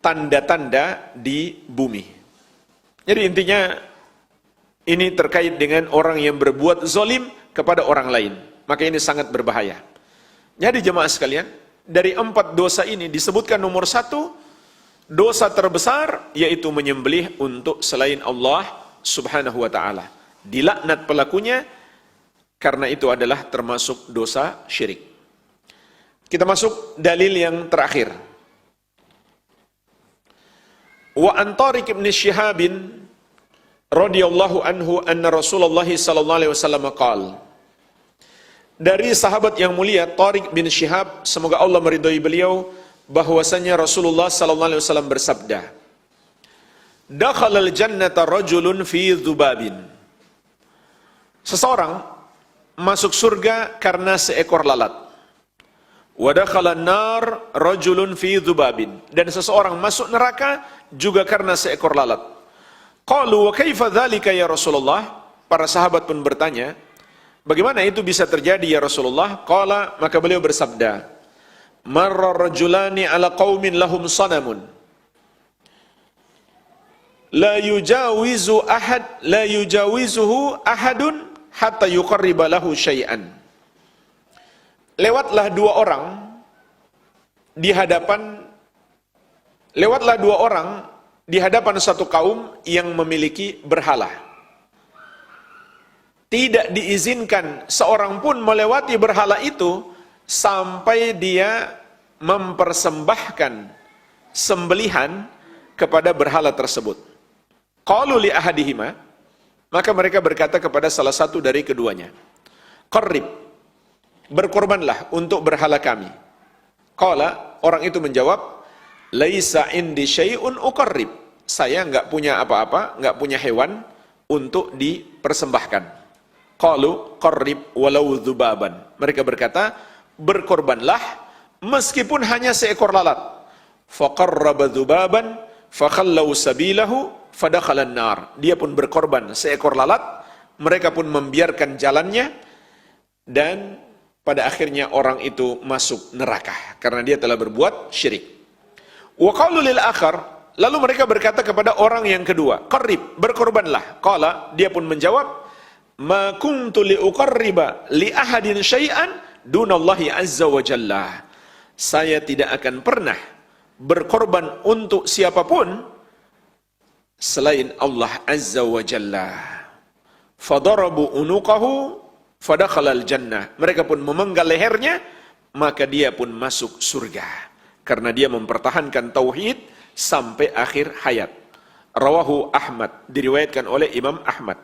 tanda-tanda di bumi. Jadi intinya ini terkait dengan orang yang berbuat zalim kepada orang lain. Maka ini sangat berbahaya. Jadi jemaah sekalian, dari 4 dosa ini disebutkan nomor 1, dosa terbesar yaitu menyembelih untuk selain Allah Subhanahu wa ta'ala. Dilaknat pelakunya karena itu adalah termasuk dosa syirik. Kita masuk dalil yang terakhir. Wa an Tariq ibn Shihabin radhiyallahu anhu anna Rasulullah sallallahu alaihi wasallam qaal. Dari sahabat yang mulia Tariq bin Syihab, semoga Allah meridhai beliau, bahwasanya Rasulullah sallallahu alaihi wasallam bersabda, dakhalal jannata rajulun fi dzubabin. Seseorang masuk surga karena seekor lalat. Wa dakhalan nar rajulun fi dzubabin. Dan seseorang masuk neraka juga karena seekor lalat. Qalu wa kaifa dzalika ya Rasulullah? Para sahabat pun bertanya, bagaimana itu bisa terjadi ya Rasulullah? Qala, maka beliau bersabda, marra rajulani ala qaumin lahum sanamun la yujawizuhu ahadun hatta yuqarriba lahu syai'an. Lewatlah dua orang di hadapan satu kaum yang memiliki berhala. Tidak diizinkan seorang pun melewati berhala itu sampai dia mempersembahkan sembelihan kepada berhala tersebut. Qalu li ahadihima, maka mereka berkata kepada salah satu dari keduanya, qarrib, berkorbanlah untuk berhala kami. Qala, orang itu menjawab, laisa indi syai'un uqarrib, saya enggak punya apa-apa, enggak punya hewan untuk dipersembahkan. Qalu qarrib walau dzubaban, mereka berkata, berkorbanlah meskipun hanya seekor lalat. Faqarraba dzubaban fakhallau sabilahu fadakhalan nar. Dia pun berkorban seekor lalat, mereka pun membiarkan jalannya, dan pada akhirnya orang itu masuk neraka karena dia telah berbuat syirik. Wa qalu lil akhar, lalu mereka berkata kepada orang yang kedua, qarrib, berkorbanlah. Qala, dia pun menjawab, ma kuntu li uqarriba li ahadin syai'an dunallahi azza wa jalla. Saya tidak akan pernah berkorban untuk siapapun selain Allah azza wa jalla. Fadarabu unuqahu fadakhalal jannah. Mereka pun memenggal lehernya, maka dia pun masuk surga karena dia mempertahankan tauhid sampai akhir hayat. Rawahu Ahmad, diriwayatkan oleh Imam Ahmad.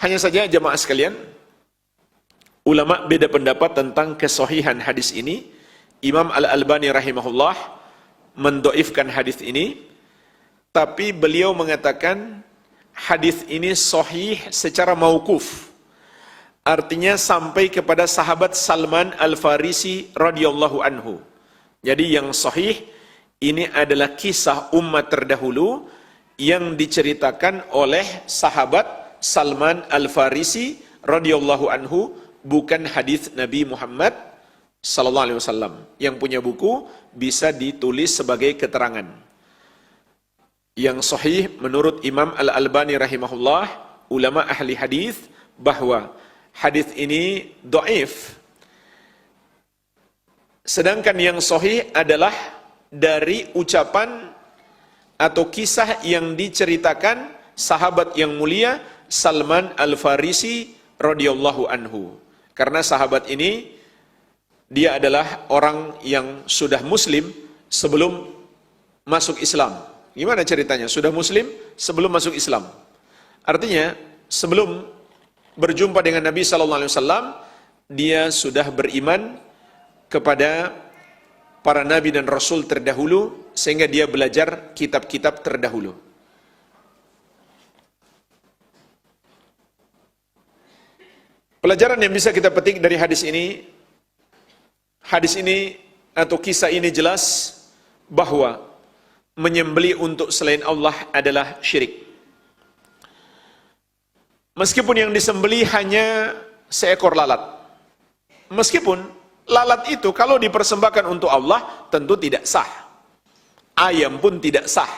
Hanya saja jemaah sekalian, ulama beda pendapat tentang kesahihan hadis ini. Imam Al-Albani rahimahullah mendoifkan hadis ini, tapi beliau mengatakan hadis ini sahih secara mauquf. Artinya sampai kepada sahabat Salman Al-Farisi radhiyallahu anhu. Jadi yang sahih ini adalah kisah umat terdahulu yang diceritakan oleh sahabat Salman Al-Farisi radhiyallahu anhu, bukan hadis Nabi Muhammad sallallahu alaihi wasallam. Yang punya buku bisa ditulis sebagai keterangan. Yang sahih menurut Imam Al-Albani rahimahullah, ulama ahli hadis, bahwa hadis ini dhaif. Sedangkan yang sahih adalah dari ucapan atau kisah yang diceritakan sahabat yang mulia Salman Al-Farisi radhiyallahu anhu. Karena sahabat ini dia adalah orang yang sudah muslim sebelum masuk Islam. Gimana ceritanya? Sudah muslim sebelum masuk Islam. Artinya sebelum berjumpa dengan Nabi sallallahu alaihi wasallam, dia sudah beriman kepada para nabi dan rasul terdahulu, sehingga dia belajar kitab-kitab terdahulu. Pelajaran yang bisa kita petik dari hadis ini atau kisah ini jelas bahwa menyembelih untuk selain Allah adalah syirik. Meskipun yang disembelih hanya seekor lalat. Meskipun lalat itu kalau dipersembahkan untuk Allah tentu tidak sah. Ayam pun tidak sah.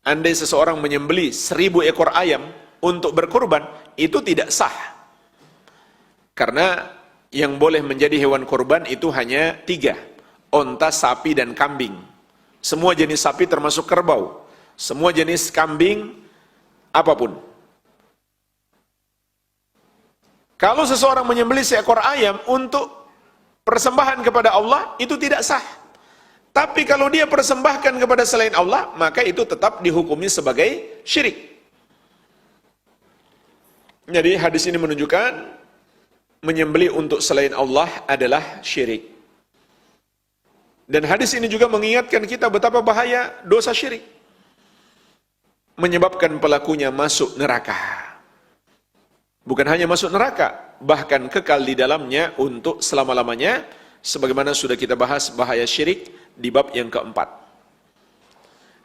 Andai seseorang menyembelih 1000 ekor ayam untuk berkurban, itu tidak sah. Karena yang boleh menjadi hewan kurban itu hanya 3. Onta, sapi, dan kambing. Semua jenis sapi termasuk kerbau. Semua jenis kambing, apapun. Kalau seseorang menyembelih seekor ayam untuk persembahan kepada Allah, itu tidak sah. Tapi kalau dia persembahkan kepada selain Allah, maka itu tetap dihukumi sebagai syirik. Jadi hadis ini menunjukkan menyembelih untuk selain Allah adalah syirik. Dan hadis ini juga mengingatkan kita betapa bahaya dosa syirik. Menyebabkan pelakunya masuk neraka. Bukan hanya masuk neraka, bahkan kekal di dalamnya untuk selama-lamanya, sebagaimana sudah kita bahas bahaya syirik di bab yang keempat.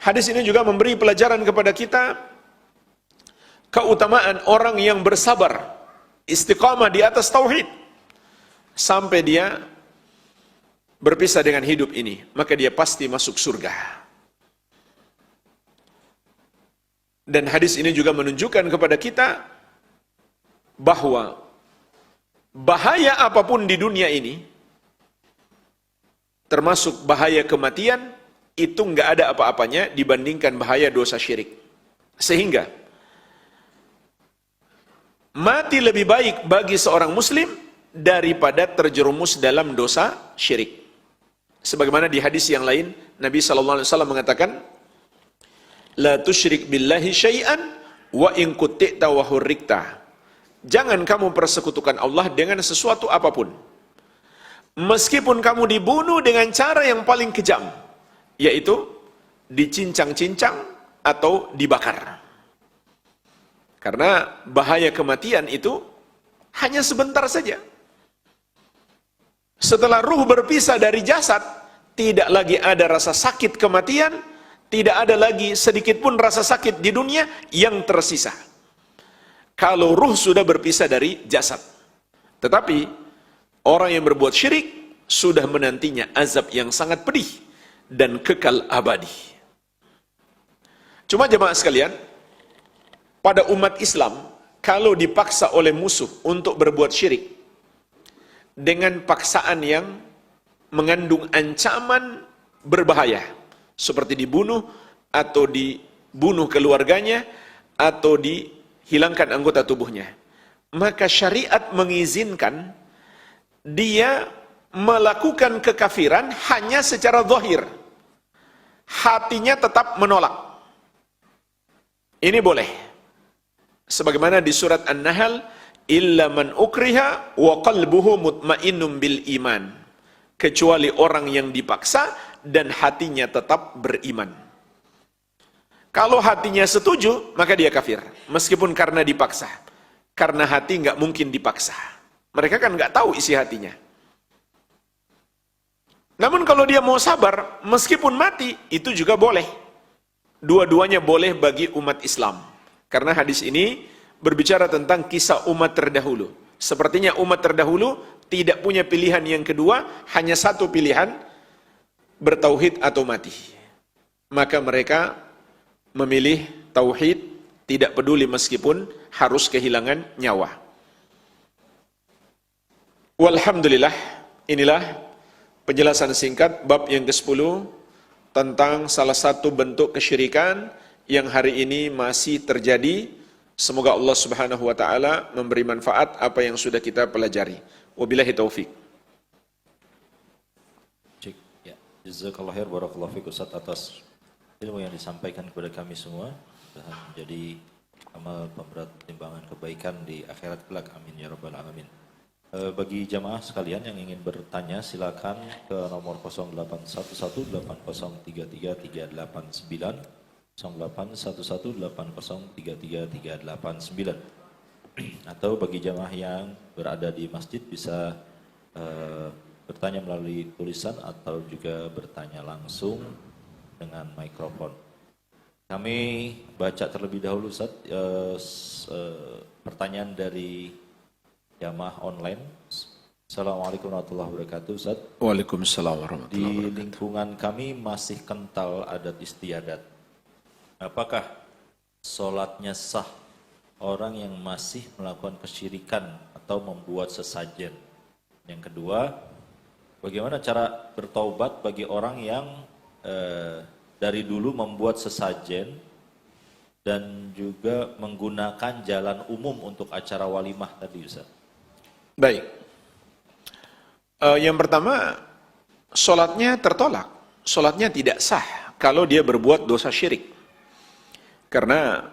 Hadis ini juga memberi pelajaran kepada kita keutamaan orang yang bersabar, istiqamah di atas tauhid sampai dia berpisah dengan hidup ini, maka dia pasti masuk surga. Dan hadis ini juga menunjukkan kepada kita bahwa bahaya apapun di dunia ini, termasuk bahaya kematian, itu nggak ada apa-apanya dibandingkan bahaya dosa syirik. Sehingga mati lebih baik bagi seorang muslim daripada terjerumus dalam dosa syirik. Sebagaimana di hadis yang lain, Nabi SAW mengatakan, La tusyrik billahi syai'an wa in qutti'ta wa hurrikta. Jangan kamu persekutukan Allah dengan sesuatu apapun. Meskipun kamu dibunuh dengan cara yang paling kejam, yaitu dicincang-cincang atau dibakar. Karena bahaya kematian itu hanya sebentar saja. Setelah ruh berpisah dari jasad, tidak lagi ada rasa sakit kematian, tidak ada lagi sedikit pun rasa sakit di dunia yang tersisa. Kalau ruh sudah berpisah dari jasad. Tetapi orang yang berbuat syirik sudah menantinya azab yang sangat pedih dan kekal abadi. Cuma jemaah sekalian, pada umat Islam, kalau dipaksa oleh musuh untuk berbuat syirik dengan paksaan yang mengandung ancaman berbahaya, seperti dibunuh atau dibunuh keluarganya atau dihilangkan anggota tubuhnya, maka syariat mengizinkan dia melakukan kekafiran hanya secara zahir, hatinya tetap menolak. Ini boleh. Sebagaimana di surat An-Nahl, illa man ukriha wa qalbuhu mutmainnum bil iman. Kecuali orang yang dipaksa dan hatinya tetap beriman. Kalau hatinya setuju, maka dia kafir. Meskipun karena dipaksa. Karena hati nggak mungkin dipaksa. Mereka kan nggak tahu isi hatinya. Namun kalau dia mau sabar, meskipun mati, itu juga boleh. Dua-duanya boleh bagi umat Islam. Karena hadis ini berbicara tentang kisah umat terdahulu. Sepertinya umat terdahulu tidak punya pilihan yang kedua, hanya satu pilihan, bertauhid atau mati. Maka mereka memilih tauhid, tidak peduli meskipun harus kehilangan nyawa. Walhamdulillah, inilah penjelasan singkat bab yang ke-10 tentang salah satu bentuk kesyirikan yang hari ini masih terjadi. Semoga Allah Subhanahu wa taala memberi manfaat apa yang sudah kita pelajari. Wabillahi taufik. Ya, jazakallahu khair, barakallahu fiik Ustaz atas ilmu yang disampaikan kepada kami semua dan menjadi amal pemberat timbangan kebaikan di akhirat kelak. Amin ya rabbal alamin. Bagi jamaah sekalian yang ingin bertanya, silakan ke nomor 081180333389, 081180333389. Atau bagi jamaah yang berada di masjid bisa bertanya melalui tulisan atau juga bertanya langsung dengan mikrofon. Kami baca terlebih dahulu Ustaz, pertanyaan dari jamaah online. Assalamualaikum warahmatullahi wabarakatuh Ustaz. Waalaikumsalam warahmatullahi wabarakatuh. Di lingkungan kami masih kental adat istiadat. Apakah sholatnya sah orang yang masih melakukan kesyirikan atau membuat sesajen? Yang kedua, bagaimana cara bertaubat bagi orang yang dari dulu membuat sesajen dan juga menggunakan jalan umum untuk acara walimah tadi Ustaz? Baik. Yang pertama, sholatnya tertolak. Sholatnya tidak sah kalau dia berbuat dosa syirik. Karena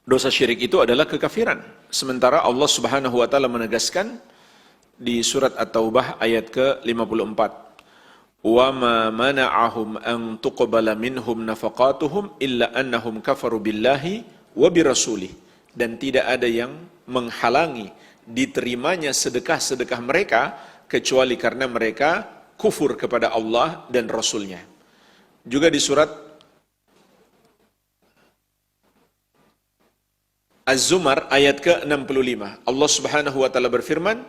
Dosa syirik itu adalah kekafiran. Sementara Allah Subhanahu wa taala menegaskan di surat At-Taubah ayat ke-54, "Wa ma mana'ahum an tuqbala minhum nafaqatuhum illa annahum kafaru billahi wa birasulih." Dan tidak ada yang menghalangi diterimanya sedekah-sedekah mereka kecuali karena mereka kufur kepada Allah dan Rasulnya. Juga di surat Az-Zumar ayat ke-65, Allah Subhanahu wa taala berfirman,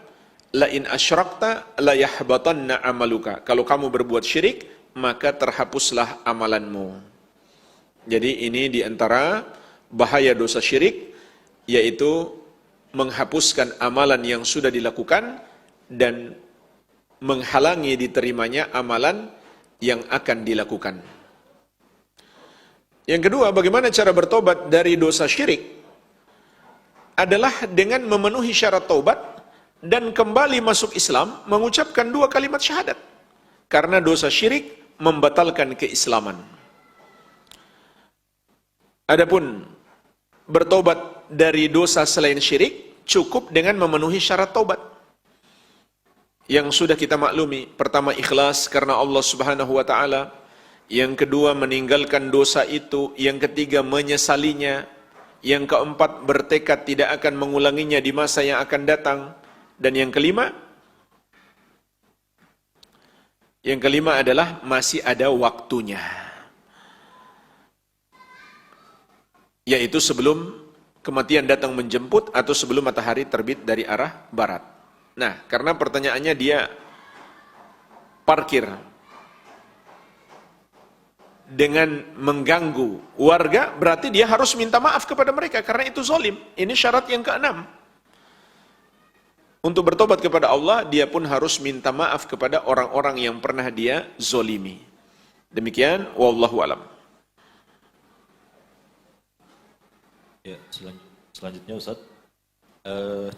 "La in asyrakta la yahbatanna amaluka." Kalau kamu berbuat syirik, maka terhapuslah amalanmu. Jadi ini di antara bahaya dosa syirik, yaitu menghapuskan amalan yang sudah dilakukan dan menghalangi diterimanya amalan yang akan dilakukan. Yang kedua, bagaimana cara bertobat dari dosa syirik? Adalah dengan memenuhi syarat taubat dan kembali masuk Islam mengucapkan 2 kalimat syahadat. Karena dosa syirik membatalkan keislaman. Adapun bertobat dari dosa selain syirik cukup dengan memenuhi syarat taubat yang sudah kita maklumi. Pertama, ikhlas karena Allah Subhanahu wa taala. Yang kedua, meninggalkan dosa itu. Yang ketiga, menyesalinya. Yang keempat, bertekad tidak akan mengulanginya di masa yang akan datang. Dan yang kelima adalah masih ada waktunya, yaitu sebelum kematian datang menjemput atau sebelum matahari terbit dari arah barat. Nah, karena pertanyaannya dia parkir dengan mengganggu warga, berarti dia harus minta maaf kepada mereka karena itu zalim. Ini syarat yang keenam. Untuk bertobat kepada Allah, dia pun harus minta maaf kepada orang-orang yang pernah dia zolimi. Demikian, wallahu alam. Ya, selanjutnya Ustaz,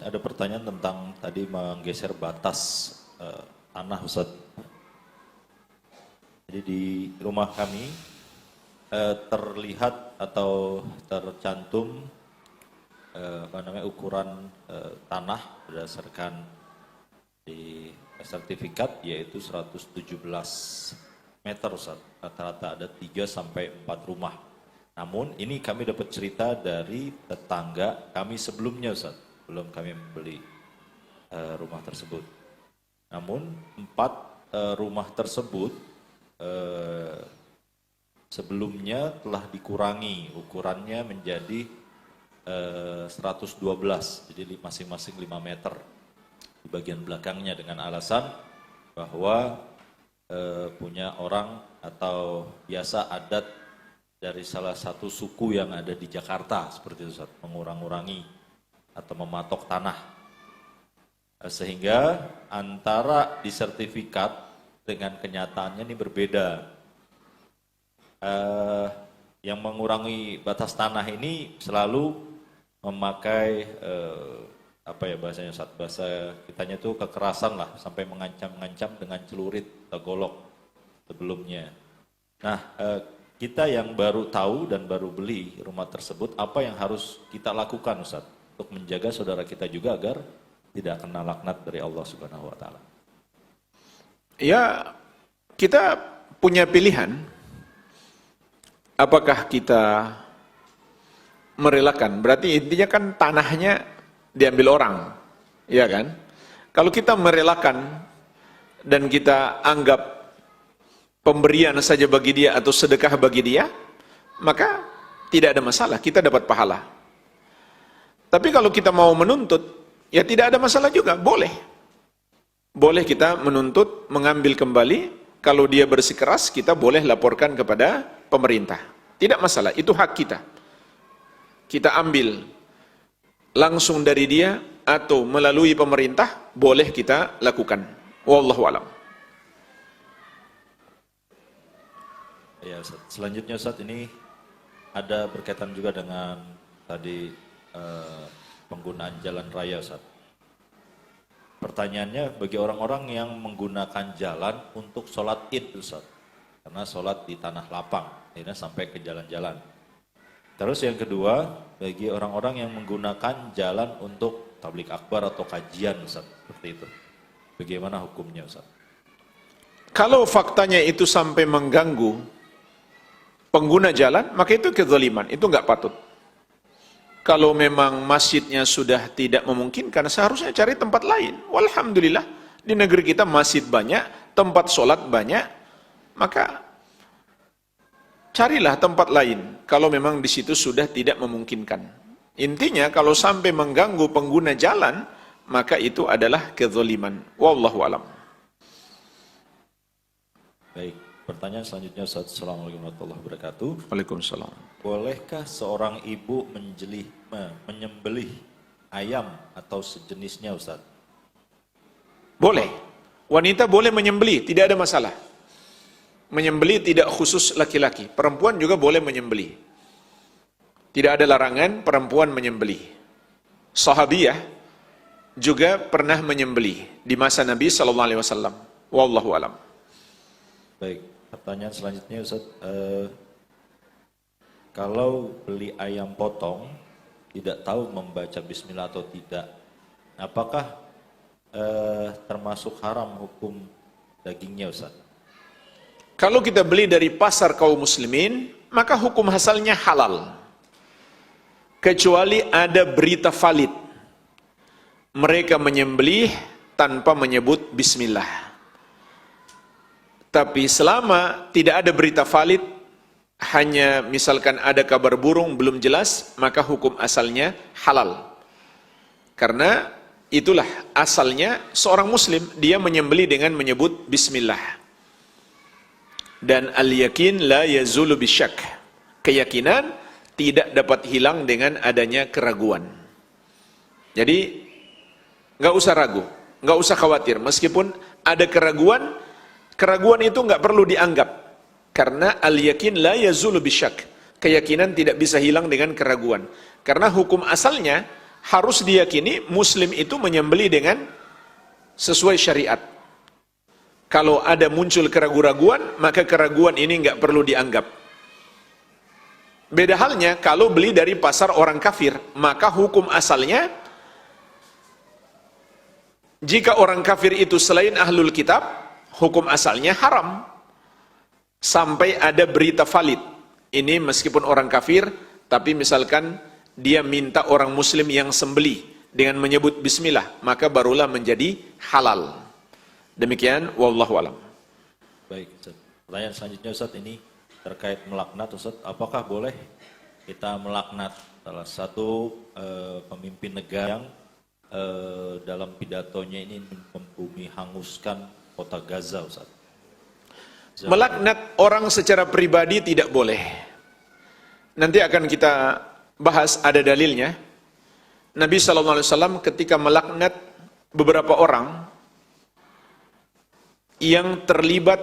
ada pertanyaan tentang tadi menggeser batas tanah Ustaz. Jadi di rumah kami terlihat atau tercantum ukuran tanah berdasarkan di sertifikat, yaitu 117 meter Ustaz. Rata-rata ada 3 sampai 4 rumah. Namun ini kami dapat cerita dari tetangga kami sebelumnya Ustaz, belum kami membeli rumah tersebut. Namun 4 rumah tersebut sebelumnya telah dikurangi ukurannya menjadi 112, jadi masing-masing 5 meter di bagian belakangnya, dengan alasan bahwa punya orang atau biasa adat dari salah satu suku yang ada di Jakarta, seperti itu Ustaz, mengurang-urangi atau mematok tanah. Sehingga antara di sertifikat dengan kenyataannya ini berbeda. Yang mengurangi batas tanah ini selalu memakai bahasanya Ustaz, bahasa kitanya itu kekerasan lah, sampai mengancam-ngancam dengan celurit atau golok sebelumnya. Nah, kita yang baru tahu dan baru beli rumah tersebut, apa yang harus kita lakukan Ustaz untuk menjaga saudara kita juga agar tidak kena laknat dari Allah Subhanahu wa taala? Ya, kita punya pilihan. Apakah kita merelakan? Berarti intinya kan tanahnya diambil orang, ya kan? Kalau kita merelakan dan kita anggap pemberian saja bagi dia atau sedekah bagi dia, maka tidak ada masalah, kita dapat pahala. Tapi kalau kita mau menuntut, ya tidak ada masalah juga, boleh. Boleh kita menuntut, mengambil kembali. Kalau dia bersikeras, kita boleh laporkan kepada pemerintah. Tidak masalah, itu hak kita. Kita ambil langsung dari dia atau melalui pemerintah, boleh kita lakukan. Wallahu a'lam. Ya Ustaz. Selanjutnya Ustaz, ini ada berkaitan juga dengan tadi penggunaan jalan raya Ustaz. Pertanyaannya, bagi orang-orang yang menggunakan jalan untuk sholat id Ustaz, karena sholat di tanah lapang, akhirnya sampai ke jalan-jalan. Terus yang kedua, bagi orang-orang yang menggunakan jalan untuk tablik akbar atau kajian, Ustaz, seperti itu. Bagaimana hukumnya, Ustaz? Kalau faktanya itu sampai mengganggu pengguna jalan, maka itu kezaliman, itu nggak patut. Kalau memang masjidnya sudah tidak memungkinkan, seharusnya cari tempat lain. Walhamdulillah, di negeri kita masjid banyak, tempat sholat banyak, maka carilah tempat lain kalau memang di situ sudah tidak memungkinkan. Intinya kalau sampai mengganggu pengguna jalan, maka itu adalah kezaliman. Wallahu alam. Baik, pertanyaan selanjutnya, Ustaz. Assalamualaikum warahmatullahi wabarakatuh. Waalaikumsalam. Bolehkah seorang ibu menyembelih ayam atau sejenisnya, Ustaz? Boleh. Wanita boleh menyembelih, tidak ada masalah. Menyembelih tidak khusus laki-laki, perempuan juga boleh menyembelih. Tidak ada larangan perempuan menyembelih. Sahabiyah juga pernah menyembelih di masa Nabi SAW. Wallahu alam. Baik, pertanyaan selanjutnya, Ustaz. Kalau beli ayam potong, tidak tahu membaca bismillah atau tidak, apakah termasuk haram hukum dagingnya, Ustaz? Kalau kita beli dari pasar kaum muslimin, maka hukum asalnya halal. Kecuali ada berita valid. Mereka menyembelih tanpa menyebut bismillah. Tapi selama tidak ada berita valid, hanya misalkan ada kabar burung belum jelas, maka hukum asalnya halal. Karena itulah asalnya seorang muslim, dia menyembelih dengan menyebut bismillah. Dan al-yakin la yazulu bisyak. Keyakinan tidak dapat hilang dengan adanya keraguan. Jadi nggak usah ragu, nggak usah khawatir. Meskipun ada keraguan, keraguan itu nggak perlu dianggap. Karena al-yakin la yazulu bisyak. Keyakinan tidak bisa hilang dengan keraguan. Karena hukum asalnya harus diyakini muslim itu menyembelih dengan sesuai syariat. Kalau ada muncul keraguan-raguan, maka keraguan ini nggak perlu dianggap. Beda halnya kalau beli dari pasar orang kafir, maka hukum asalnya, jika orang kafir itu selain ahlul kitab, hukum asalnya haram. Sampai ada berita valid. Ini meskipun orang kafir, tapi misalkan dia minta orang muslim yang sembelih dengan menyebut bismillah, maka barulah menjadi halal. Demikian, wallahu alam. Baik, Ustaz. Pertanyaan selanjutnya, Ustaz, ini terkait melaknat, Ustaz. Apakah boleh kita melaknat salah satu pemimpin negara yang dalam pidatonya ini membumi hanguskan kota Gaza, Ustaz? Melaknat orang secara pribadi tidak boleh. Nanti akan kita bahas, ada dalilnya. Nabi SAW ketika melaknat beberapa orang yang terlibat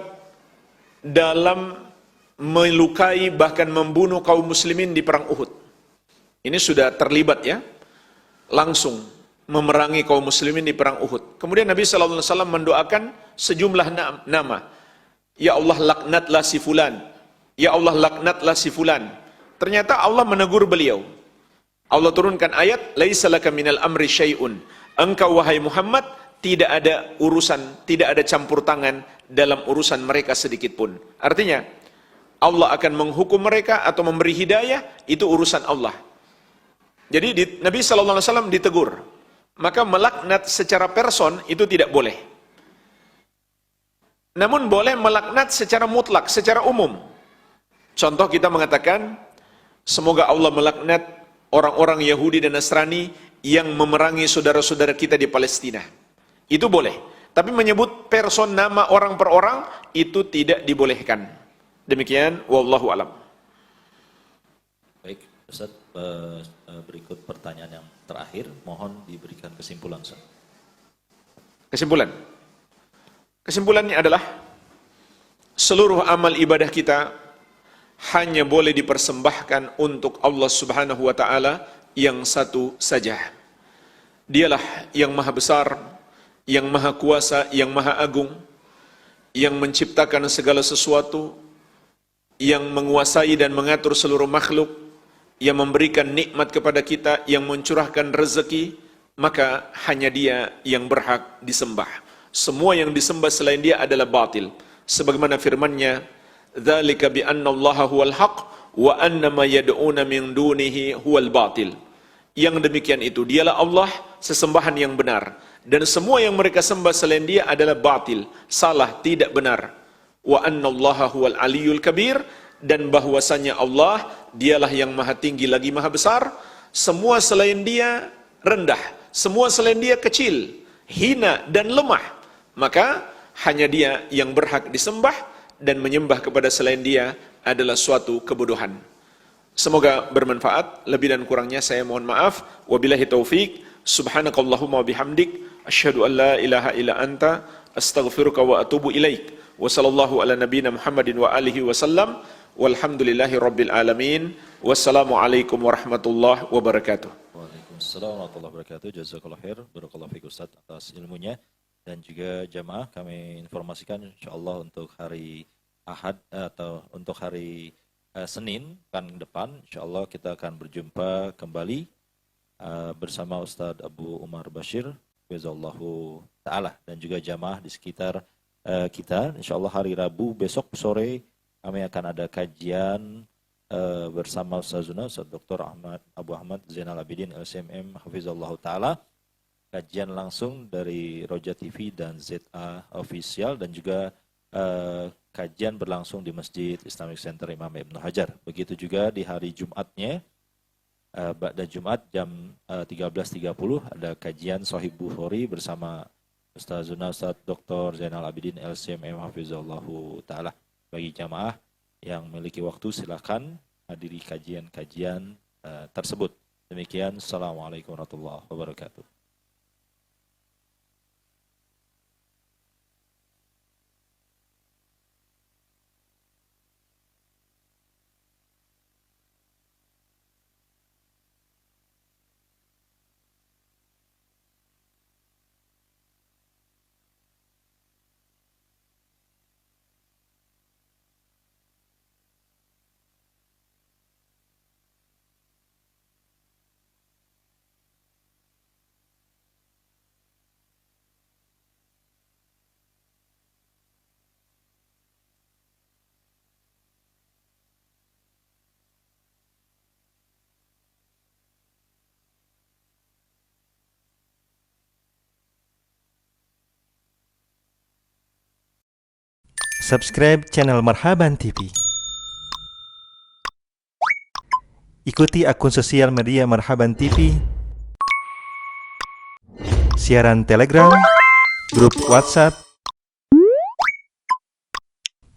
dalam melukai bahkan membunuh kaum muslimin di perang Uhud. Ini sudah terlibat ya, langsung memerangi kaum muslimin di perang Uhud. Kemudian Nabi SAW mendoakan sejumlah nama. Ya Allah laknatlah si fulan. Ya Allah laknatlah si fulan. Ternyata Allah menegur beliau. Allah turunkan ayat, laisa laka minal amri syai'un. Engkau wahai Muhammad tidak ada urusan, tidak ada campur tangan dalam urusan mereka sedikit pun. Artinya, Allah akan menghukum mereka atau memberi hidayah, itu urusan Allah. Jadi Nabi SAW ditegur. Maka melaknat secara person itu tidak boleh. Namun boleh melaknat secara mutlak, secara umum. Contoh kita mengatakan, semoga Allah melaknat orang-orang Yahudi dan Nasrani yang memerangi saudara-saudara kita di Palestina. Itu boleh. Tapi menyebut person nama orang per orang, itu tidak dibolehkan. Demikian, wallahu alam. Baik, Ustaz, berikut pertanyaan yang terakhir. Mohon diberikan kesimpulan, Ustaz. Kesimpulan. Kesimpulannya adalah, seluruh amal ibadah kita hanya boleh dipersembahkan untuk Allah Subhanahu wa Ta'ala yang satu saja. Dialah yang maha besar, yang maha kuasa, yang maha agung, yang menciptakan segala sesuatu, yang menguasai dan mengatur seluruh makhluk, yang memberikan nikmat kepada kita, yang mencurahkan rezeki, maka hanya Dia yang berhak disembah. Semua yang disembah selain Dia adalah batil. Sebagaimana firman-Nya, "Dzalika bi anna Allaha huwal haq wa anna ma yad'una min dunihi huwal batil." Yang demikian itu, Dialah Allah, sesembahan yang benar, dan semua yang mereka sembah selain Dia adalah batil, salah, tidak benar. Wa anna Allaha huwal aliyul kabir, dan bahwasanya Allah Dialah yang maha tinggi lagi maha besar. Semua selain Dia rendah, semua selain Dia kecil, hina dan lemah. Maka hanya Dia yang berhak disembah, dan menyembah kepada selain Dia adalah suatu kebodohan. Semoga bermanfaat. Lebih dan kurangnya saya mohon maaf. Wabillahi taufik. Subhanakallahumma wa bihamdik, asyhadu an la ilaha illa anta, astaghfiruka wa atubu ilaik. Wa sallallahu ala nabiyyina Muhammadin wa alihi wasallam. Walhamdulillahi rabbil alamin. Wassalamualaikum warahmatullahi wabarakatuh. Waalaikumsalam warahmatullahi wabarakatuh. Jazakallah khair. Barakallahu fiik Ustaz atas ilmunya. Dan juga jamaah, kami informasikan insyaallah untuk hari Ahad atau untuk hari Senin pekan depan, insyaallah kita akan berjumpa kembali bersama Ustadz Abu Umar Bashir, Wazallahu Ta'ala, dan juga jamaah di sekitar kita. Insyaallah hari Rabu besok sore kami akan ada kajian bersama Ustazuna, Ustaz Dr. Abu Ahmad Zainal Abidin LCMM Hafizallahu Ta'ala. Kajian langsung dari Roja TV dan ZA Official, dan juga kajian berlangsung di Masjid Islamic Center Imam Ibnu Hajar. Begitu juga di hari Jumatnya, pada Jumat jam 13.30 ada kajian Sahih Bukhari bersama Ustazuna Ustaz Dr. Zainal Abidin LCMM Hafizallahu Ta'ala. Bagi jamaah yang memiliki waktu silakan hadiri kajian-kajian tersebut. Demikian, Assalamualaikum warahmatullahi wabarakatuh. Subscribe channel Marhaban TV. Ikuti akun sosial media Marhaban TV, siaran Telegram, grup WhatsApp.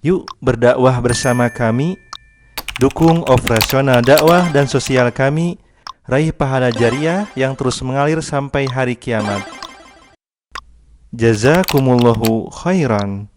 Yuk berdakwah bersama kami. Dukung operasional dakwah dan sosial kami. Raih pahala jariah yang terus mengalir sampai hari kiamat. Jazakumullahu khairan.